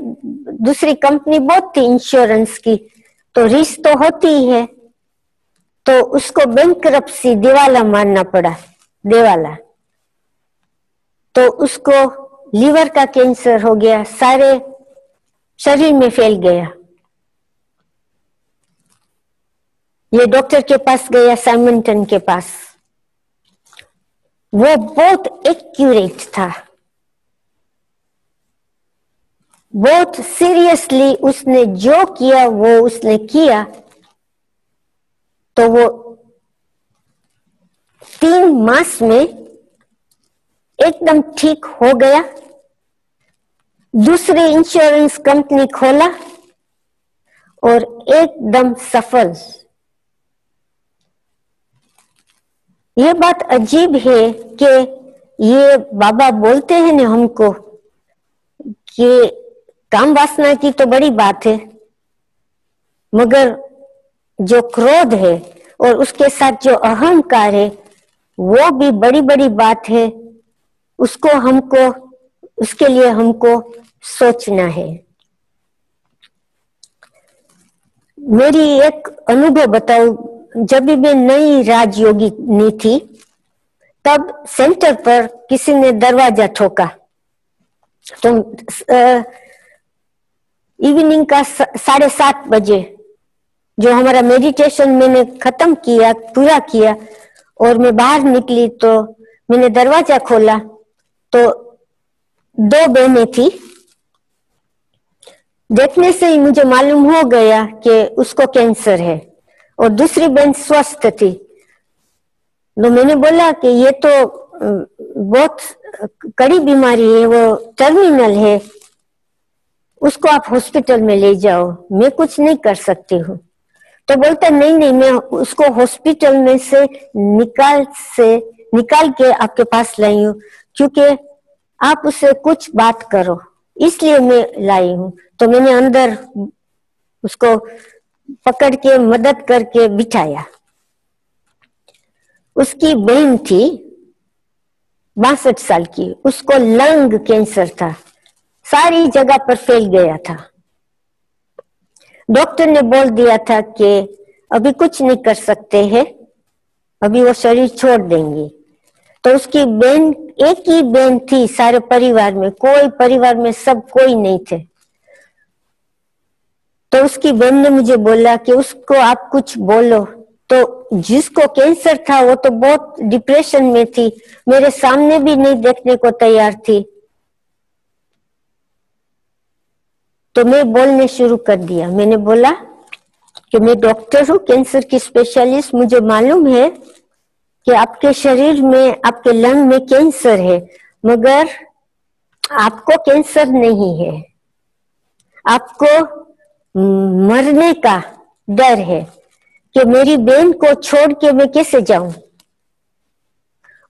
दूसरी कंपनी बहुत थी इंश्योरेंस की, तो रिस्क तो होती ही है। तो उसको बैंकरप्सी दिवाला मारना पड़ा, दिवाला। तो उसको लीवर का कैंसर हो गया, सारे शरीर में फैल गया। ये डॉक्टर के पास गया, साइमंटन के पास। वो बहुत एक्यूरेट था, बहुत सीरियसली उसने जो किया वो उसने किया। तो वो 3 मास में एकदम ठीक हो गया। दूसरी इंश्योरेंस कंपनी खोला और एकदम सफल। ये बात अजीब है कि ये बाबा बोलते हैं ना हमको कि काम वासना की तो बड़ी बात है, मगर जो क्रोध है और उसके साथ जो अहंकार है वो भी बड़ी बड़ी बात है। उसको हमको, उसके लिए हमको सोचना है। मेरी एक अनुभव बताऊं, जब भी मैं नई राजयोगिनी थी तब सेंटर पर किसी ने दरवाजा ठोका। तो इवनिंग का 7:30 बजे जो हमारा मेडिटेशन मैंने खत्म किया, पूरा किया, और मैं बाहर निकली तो मैंने दरवाजा खोला तो 2 बहनें थी। देखने से ही मुझे मालूम हो गया कि उसको कैंसर है और दूसरी बहन स्वस्थ थी। तो मैंने बोला कि ये तो बहुत कड़ी बीमारी है, वो टर्मिनल है, उसको आप हॉस्पिटल में ले जाओ, मैं कुछ नहीं कर सकती हूँ। तो बोलता नहीं नहीं, मैं उसको हॉस्पिटल में से निकाल के आपके पास लाई हूँ, क्योंकि आप उससे कुछ बात करो, इसलिए मैं लाई हूँ। तो मैंने अंदर उसको पकड़ के मदद करके बिठाया। उसकी बहन थी 62 साल की, उसको लंग कैंसर था, सारी जगह पर फैल गया था। डॉक्टर ने बोल दिया था कि अभी कुछ नहीं कर सकते हैं, अभी वो शरीर छोड़ देंगी। तो उसकी बहन, एक ही बहन थी सारे परिवार में, कोई परिवार में सब कोई नहीं थे। तो उसकी बहन ने मुझे बोला कि उसको आप कुछ बोलो। तो जिसको कैंसर था वो तो बहुत डिप्रेशन में थी, मेरे सामने भी नहीं देखने को तैयार थी। तो मैं बोलने शुरू कर दिया। मैंने बोला कि मैं डॉक्टर हूँ, कैंसर की स्पेशलिस्ट, मुझे मालूम है कि आपके शरीर में, आपके लंग में कैंसर है, मगर आपको कैंसर नहीं है, आपको मरने का डर है कि मेरी बहन को छोड़ के मैं कैसे जाऊं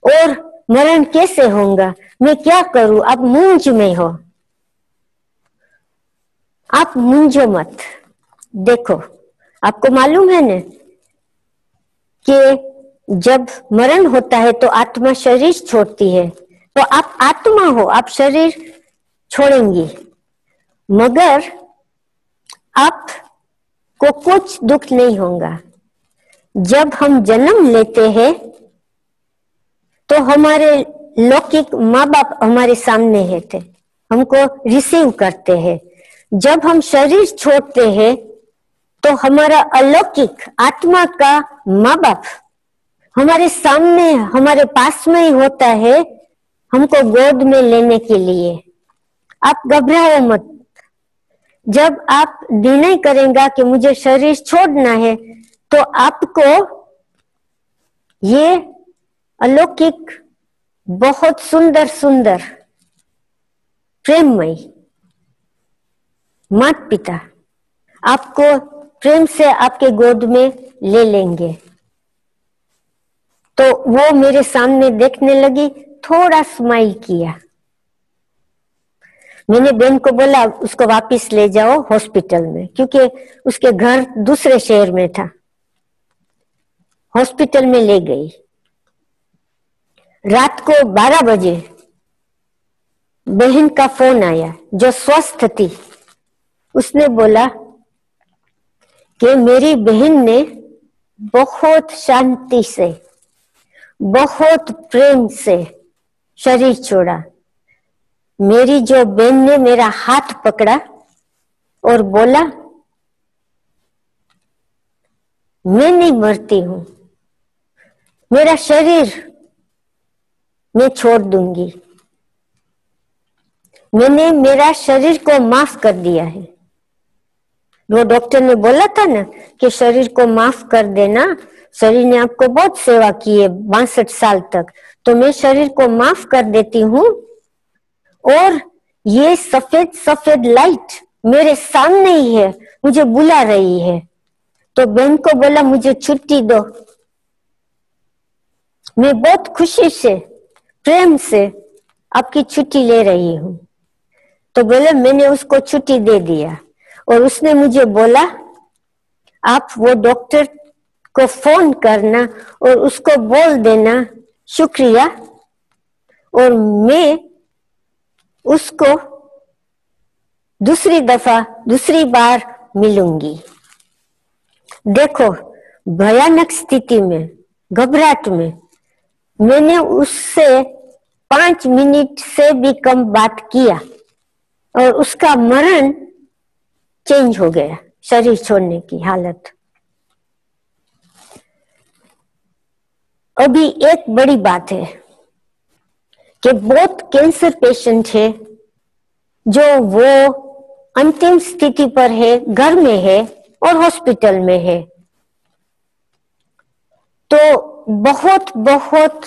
और मरण कैसे होगा, मैं क्या करूं। आप मूंझ में हो, आप मूंझो मत। देखो, आपको मालूम है ना कि जब मरण होता है तो आत्मा शरीर छोड़ती है, तो आप आत्मा हो, आप शरीर छोड़ेंगी, मगर आपको कुछ दुख नहीं होगा। जब हम जन्म लेते हैं तो हमारे लौकिक माँ बाप हमारे सामने है थे, हमको रिसीव करते हैं। जब हम शरीर छोड़ते हैं तो हमारा अलौकिक आत्मा का माँ बाप हमारे सामने, हमारे पास में ही होता है, हमको गोद में लेने के लिए। आप घबराओ मत। जब आप निर्णय करेंगे कि मुझे शरीर छोड़ना है, तो आपको ये अलौकिक, बहुत सुंदर सुंदर प्रेममय माता पिता आपको प्रेम से आपके गोद में ले लेंगे। तो वो मेरे सामने देखने लगी, थोड़ा स्माइल किया। मैंने बहन को बोला उसको वापस ले जाओ हॉस्पिटल में, क्योंकि उसके घर दूसरे शहर में था। हॉस्पिटल में ले गई। रात को 12 बजे बहन का फोन आया जो स्वस्थ थी। उसने बोला कि मेरी बहन ने बहुत शांति से, बहुत प्रेम से शरीर छोड़ा। मेरी जो बहन ने मेरा हाथ पकड़ा और बोला, मैं नहीं मरती हूं, मेरा शरीर मैं छोड़ दूंगी, मैंने मेरा शरीर को माफ कर दिया है। वो डॉक्टर ने बोला था ना कि शरीर को माफ कर देना, शरीर ने आपको बहुत सेवा की है 62 साल तक, तो मैं शरीर को माफ कर देती हूँ। और ये सफेद सफेद लाइट मेरे सामने ही है, मुझे बुला रही है। तो बहन को बोला, मुझे छुट्टी दो। मैं बहुत खुशी से, प्रेम से आपकी छुट्टी ले रही हूँ। तो बोले, मैंने उसको छुट्टी दे दिया और उसने मुझे बोला, आप वो डॉक्टर को फोन करना और उसको बोल देना शुक्रिया, और मैं उसको दूसरी बार मिलूंगी। देखो, भयानक स्थिति में, घबराहट में, मैंने उससे 5 मिनट से भी कम बात किया और उसका मरण चेंज हो गया, शरीर छोड़ने की हालत। अभी एक बड़ी बात है कि बहुत कैंसर पेशेंट है जो वो अंतिम स्थिति पर है, घर में है और हॉस्पिटल में है। तो बहुत बहुत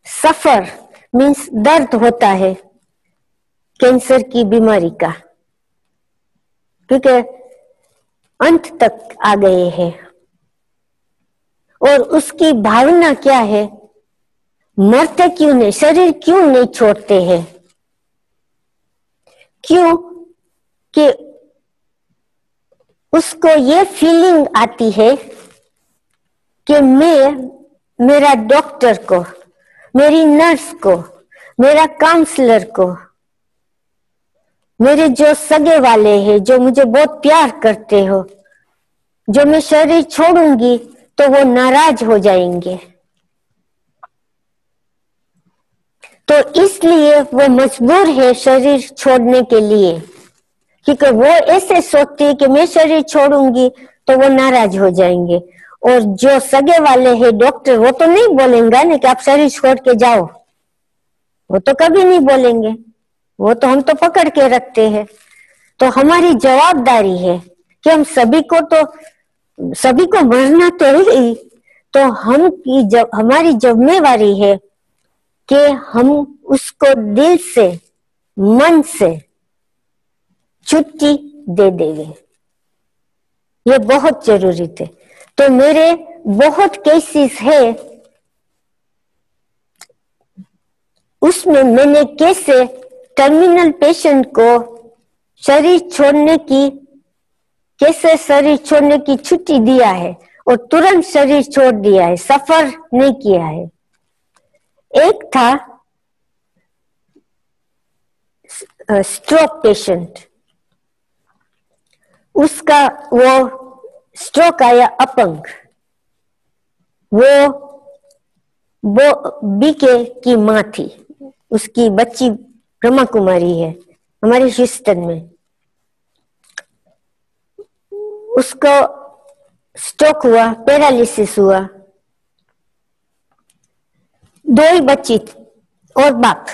सफर मीन्स दर्द होता है कैंसर की बीमारी का, क्योंकि अंत तक आ गए हैं। और उसकी भावना क्या है, मरते क्यों नहीं, शरीर क्यों नहीं छोड़ते हैं? क्यों कि उसको ये फीलिंग आती है कि मैं मेरा डॉक्टर को, मेरी नर्स को, मेरा काउंसलर को, मेरे जो सगे वाले हैं, जो मुझे बहुत प्यार करते हो, जो मैं शरीर छोड़ूंगी तो वो नाराज हो जाएंगे। तो इसलिए वो मजबूर है शरीर छोड़ने के लिए, क्योंकि वो ऐसे सोचती है कि मैं शरीर छोड़ूंगी तो वो नाराज हो जाएंगे। और जो सगे वाले हैं डॉक्टर, वो तो नहीं बोलेंगे ना कि आप शरीर छोड़ के जाओ, वो तो कभी नहीं बोलेंगे, वो तो हम तो पकड़ के रखते हैं। तो हमारी जवाबदारी है कि हम सभी को मरना तो है ही, तो हमारी जिम्मेवारी है कि हम उसको दिल से, मन से छुट्टी दे देंगे। ये बहुत जरूरी थे। तो मेरे बहुत केसेस है, उसमें मैंने कैसे टर्मिनल पेशेंट को शरीर छोड़ने की छुट्टी दिया है और तुरंत शरीर छोड़ दिया है, सफर नहीं किया है। एक था स्ट्रोक पेशेंट, उसका वो स्ट्रोक आया, अपंग। वो बीके की माँ थी, उसकी बच्ची ब्रह्मा कुमारी है हमारे ह्यूस्टन में। उसको स्ट्रोक हुआ, पैरालिसिस हुआ, 2 ही बच्ची और बाप।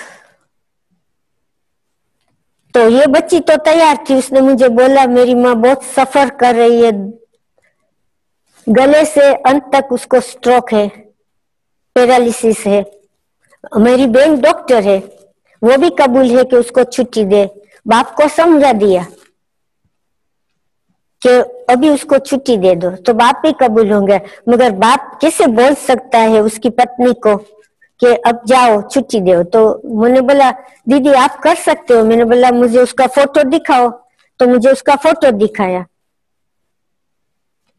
तो ये बच्ची तो तैयार थी, उसने मुझे बोला मेरी माँ बहुत सफर कर रही है, गले से अंत तक उसको स्ट्रोक है, पैरालिसिस है। मेरी बहन डॉक्टर है, वो भी कबूल है कि उसको छुट्टी दे। बाप को समझा दिया कि अभी उसको छुट्टी दे दो, तो बाप भी कबूल होंगे। मगर बाप कैसे बोल सकता है उसकी पत्नी को कि अब जाओ छुट्टी दो? तो मैंने बोला दीदी आप कर सकते हो। मैंने बोला मुझे उसका फोटो दिखाओ, तो मुझे उसका फोटो दिखाया,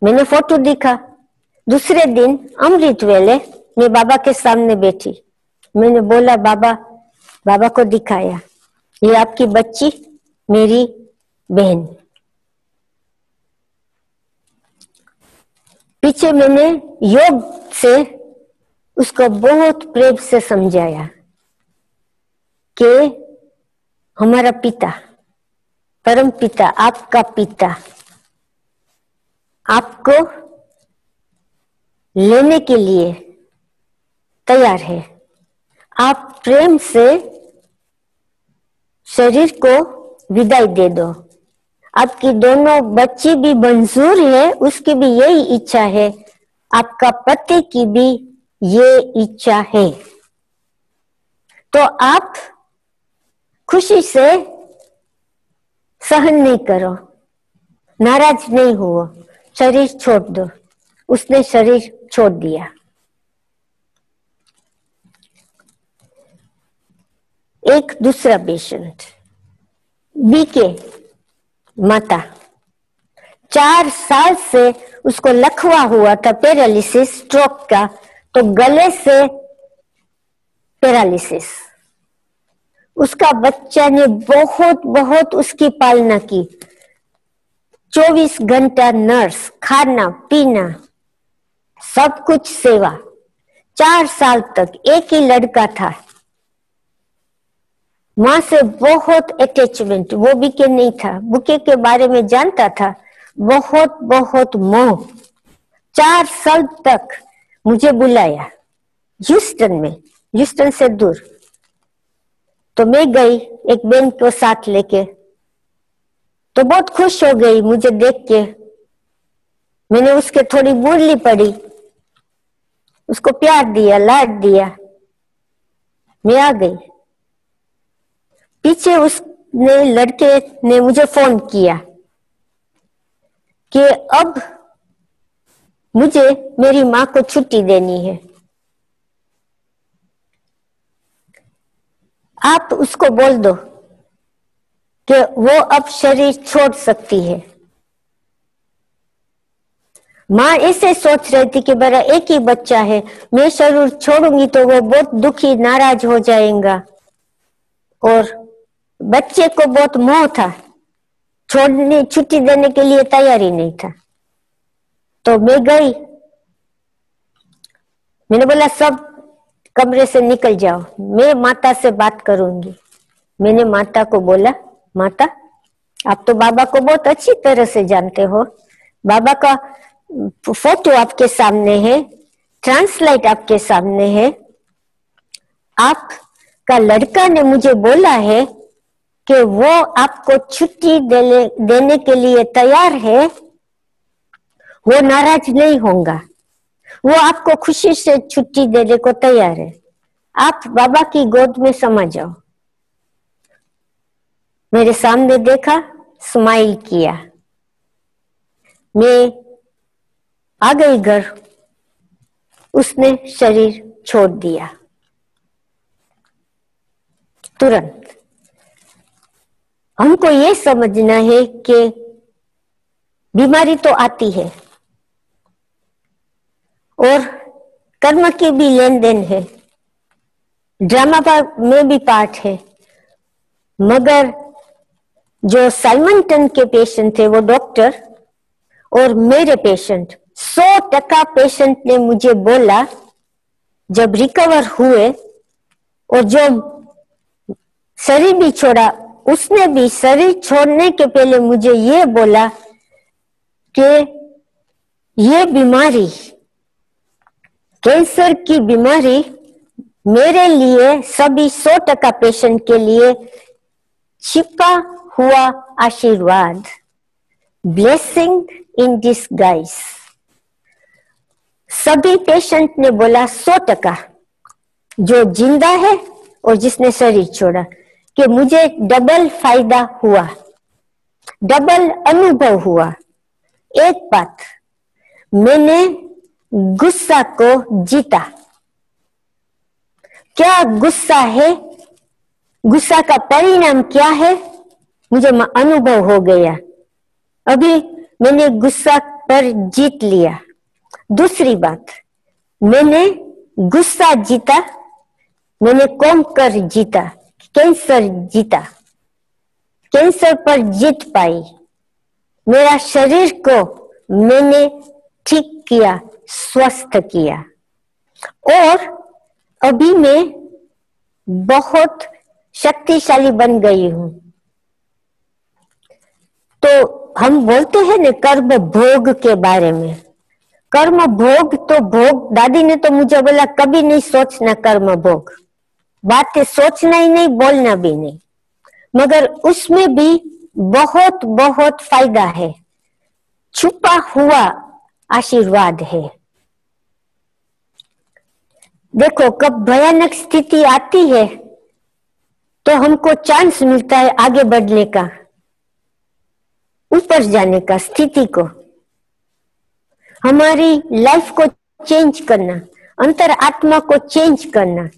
मैंने फोटो दिखा। दूसरे दिन अमृत वेले मैं बाबा के सामने बैठी, मैंने बोला बाबा को दिखाया, ये आपकी बच्ची मेरी बहन। पीछे मैंने योग से उसको बहुत प्रेम से समझाया कि हमारा पिता, परम पिता, आपका पिता आपको लेने के लिए तैयार है। आप प्रेम से शरीर को विदाई दे दो। आपकी दोनों बच्ची भी मंजूर है, उसकी भी यही इच्छा है, आपका पति की भी ये इच्छा है। तो आप खुशी से सहन नहीं करो, नाराज नहीं हुओ, शरीर छोड़ दो। उसने शरीर छोड़ दिया। एक दूसरा पेशेंट, बी के माता, 4 साल से उसको लकवा हुआ था, पैरालिसिस, स्ट्रोक का, तो गले से पैरालिसिस। उसका बच्चा ने बहुत बहुत उसकी पालना की, 24 घंटा नर्स, खाना पीना सब कुछ सेवा। 4 साल तक एक ही लड़का था, मां से बहुत अटैचमेंट, वो बीके नहीं था, बुके के बारे में जानता था, बहुत बहुत मोह। 4 साल तक मुझे बुलाया ह्यूस्टन में, ह्यूस्टन से दूर। तो मैं गई एक बहन को साथ लेके, तो बहुत खुश हो गई मुझे देख के। मैंने उसके थोड़ी बोली पड़ी, उसको प्यार दिया, लाड दिया, मैं आ गई। पीछे उसने लड़के ने मुझे फोन किया कि अब मुझे मेरी मां को छुट्टी देनी है, आप उसको बोल दो कि वो अब शरीर छोड़ सकती है। मां ऐसे सोच रही थी कि मेरा एक ही बच्चा है, मैं शरीर छोड़ूंगी तो वो बहुत दुखी, नाराज हो जाएगा, और बच्चे को बहुत मोह था, छोड़ने छुट्टी देने के लिए तैयार ही नहीं था। तो मैं गई, मैंने बोला सब कमरे से निकल जाओ, मैं माता से बात करूंगी। मैंने माता को बोला, माता आप तो बाबा को बहुत अच्छी तरह से जानते हो, बाबा का फोटो आपके सामने है, ट्रांसलेट आपके सामने है, आपका लड़का ने मुझे बोला है कि वो आपको छुट्टी देने के लिए तैयार है, वो नाराज नहीं होगा, वो आपको खुशी से छुट्टी देने को तैयार है, आप बाबा की गोद में समा जाओ। मेरे सामने देखा, स्माइल किया, मैं आ गई घर, उसने शरीर छोड़ दिया तुरंत। हमको ये समझना है कि बीमारी तो आती है और कर्म की भी लेन देन है, ड्रामा में भी पार्ट है, मगर जो साइमंटन के पेशेंट थे वो डॉक्टर और मेरे पेशेंट, 100% पेशेंट ने मुझे बोला जब रिकवर हुए, और जो शरीर भी छोड़ा उसने भी शरीर छोड़ने के पहले मुझे ये बोला कि ये बीमारी, कैंसर की बीमारी मेरे लिए, सभी 100% पेशेंट के लिए छिपा हुआ आशीर्वाद, ब्लेसिंग इन डिस्गाइज। सभी पेशेंट ने बोला 100% जो जिंदा है और जिसने शरीर छोड़ा, कि मुझे डबल फायदा हुआ, डबल अनुभव हुआ। एक बात, मैंने गुस्सा को जीता। क्या गुस्सा है, गुस्सा का परिणाम क्या है, मुझे अनुभव हो गया। अभी मैंने गुस्सा पर जीत लिया। दूसरी बात, मैंने गुस्सा जीता, मैंने कैंसर जीता, कैंसर जीता, कैंसर पर जीत पाई। मेरा शरीर को मैंने ठीक किया, स्वस्थ किया, और अभी मैं बहुत शक्तिशाली बन गई हूं। तो हम बोलते हैं ना कर्म भोग के बारे में। कर्म भोग तो भोग, दादी ने तो मुझे बोला कभी नहीं सोचना कर्म भोग, बातें सोचना ही नहीं, बोलना भी नहीं, मगर उसमें भी बहुत बहुत फायदा है, छुपा हुआ आशीर्वाद है। देखो कब भयानक स्थिति आती है तो हमको चांस मिलता है आगे बढ़ने का, ऊपर जाने का, स्थिति को, हमारी लाइफ को चेंज करना, अंतर आत्मा को चेंज करना।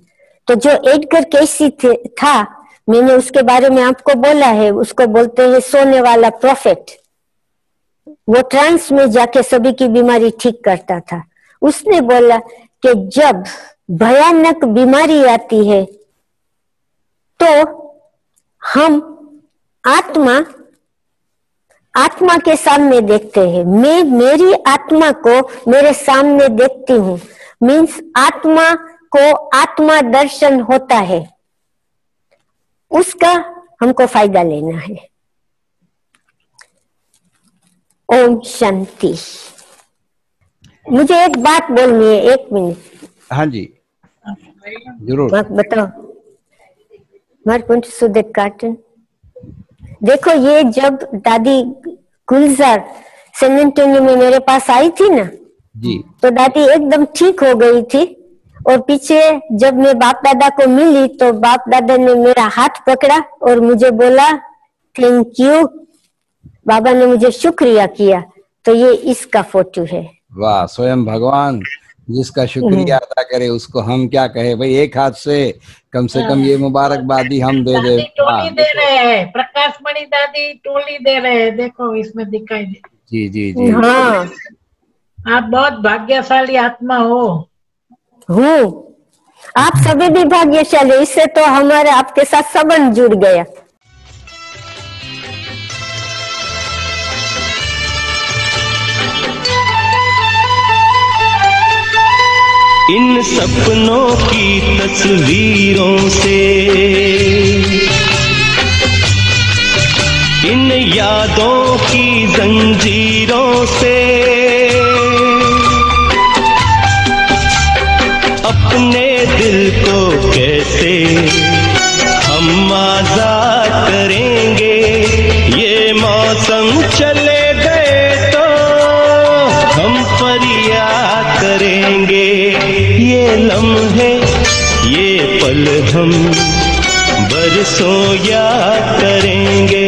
तो जो एडगर केसी था, मैंने उसके बारे में आपको बोला है, उसको बोलते हैं सोने वाला प्रोफेट। वो ट्रांस में जाके सभी की बीमारी ठीक करता था। उसने बोला कि जब भयानक बीमारी आती है तो हम आत्मा के सामने देखते हैं। मैं मेरी आत्मा को मेरे सामने देखती हूँ, मीन्स आत्मा को आत्मा दर्शन होता है, उसका हमको फायदा लेना है। ओम शांति। मुझे एक बात बोलनी है, 1 मिनट। हाँ जी, जरूर बताओ। सुदेक कार्टन देखो, ये जब दादी गुलजार सैन एंटोनियो में मेरे पास आई थी ना जी, तो दादी एकदम ठीक हो गई थी, और पीछे जब मैं बाप दादा को मिली तो बाप दादा ने मेरा हाथ पकड़ा और मुझे बोला थैंक यू, बाबा ने मुझे शुक्रिया किया। तो ये इसका फोटो है। वाह, स्वयं भगवान जिसका शुक्रिया अदा करे उसको हम क्या कहे भाई। एक हाथ से कम ये मुबारकबादी हम दे दे। टोली दे रहे हैं, प्रकाश मणि दादी टोली दे रहे हैं, देखो इसमें दिखाई दे। जी जी जी, हाँ, आप बहुत भाग्यशाली आत्मा हो। हूँ, आप सभी भी भाग्यशाली, इससे तो हमारा आपके साथ संबंध जुड़ गया। इन सपनों की तस्वीरों से, इन यादों की जंजीरों से अपने दिल को कैसे हम आजाद करेंगे। ये मौसम चले गए तो हम फरियाद करेंगे। ये लम्हे, ये पल हम बरसों याद करेंगे।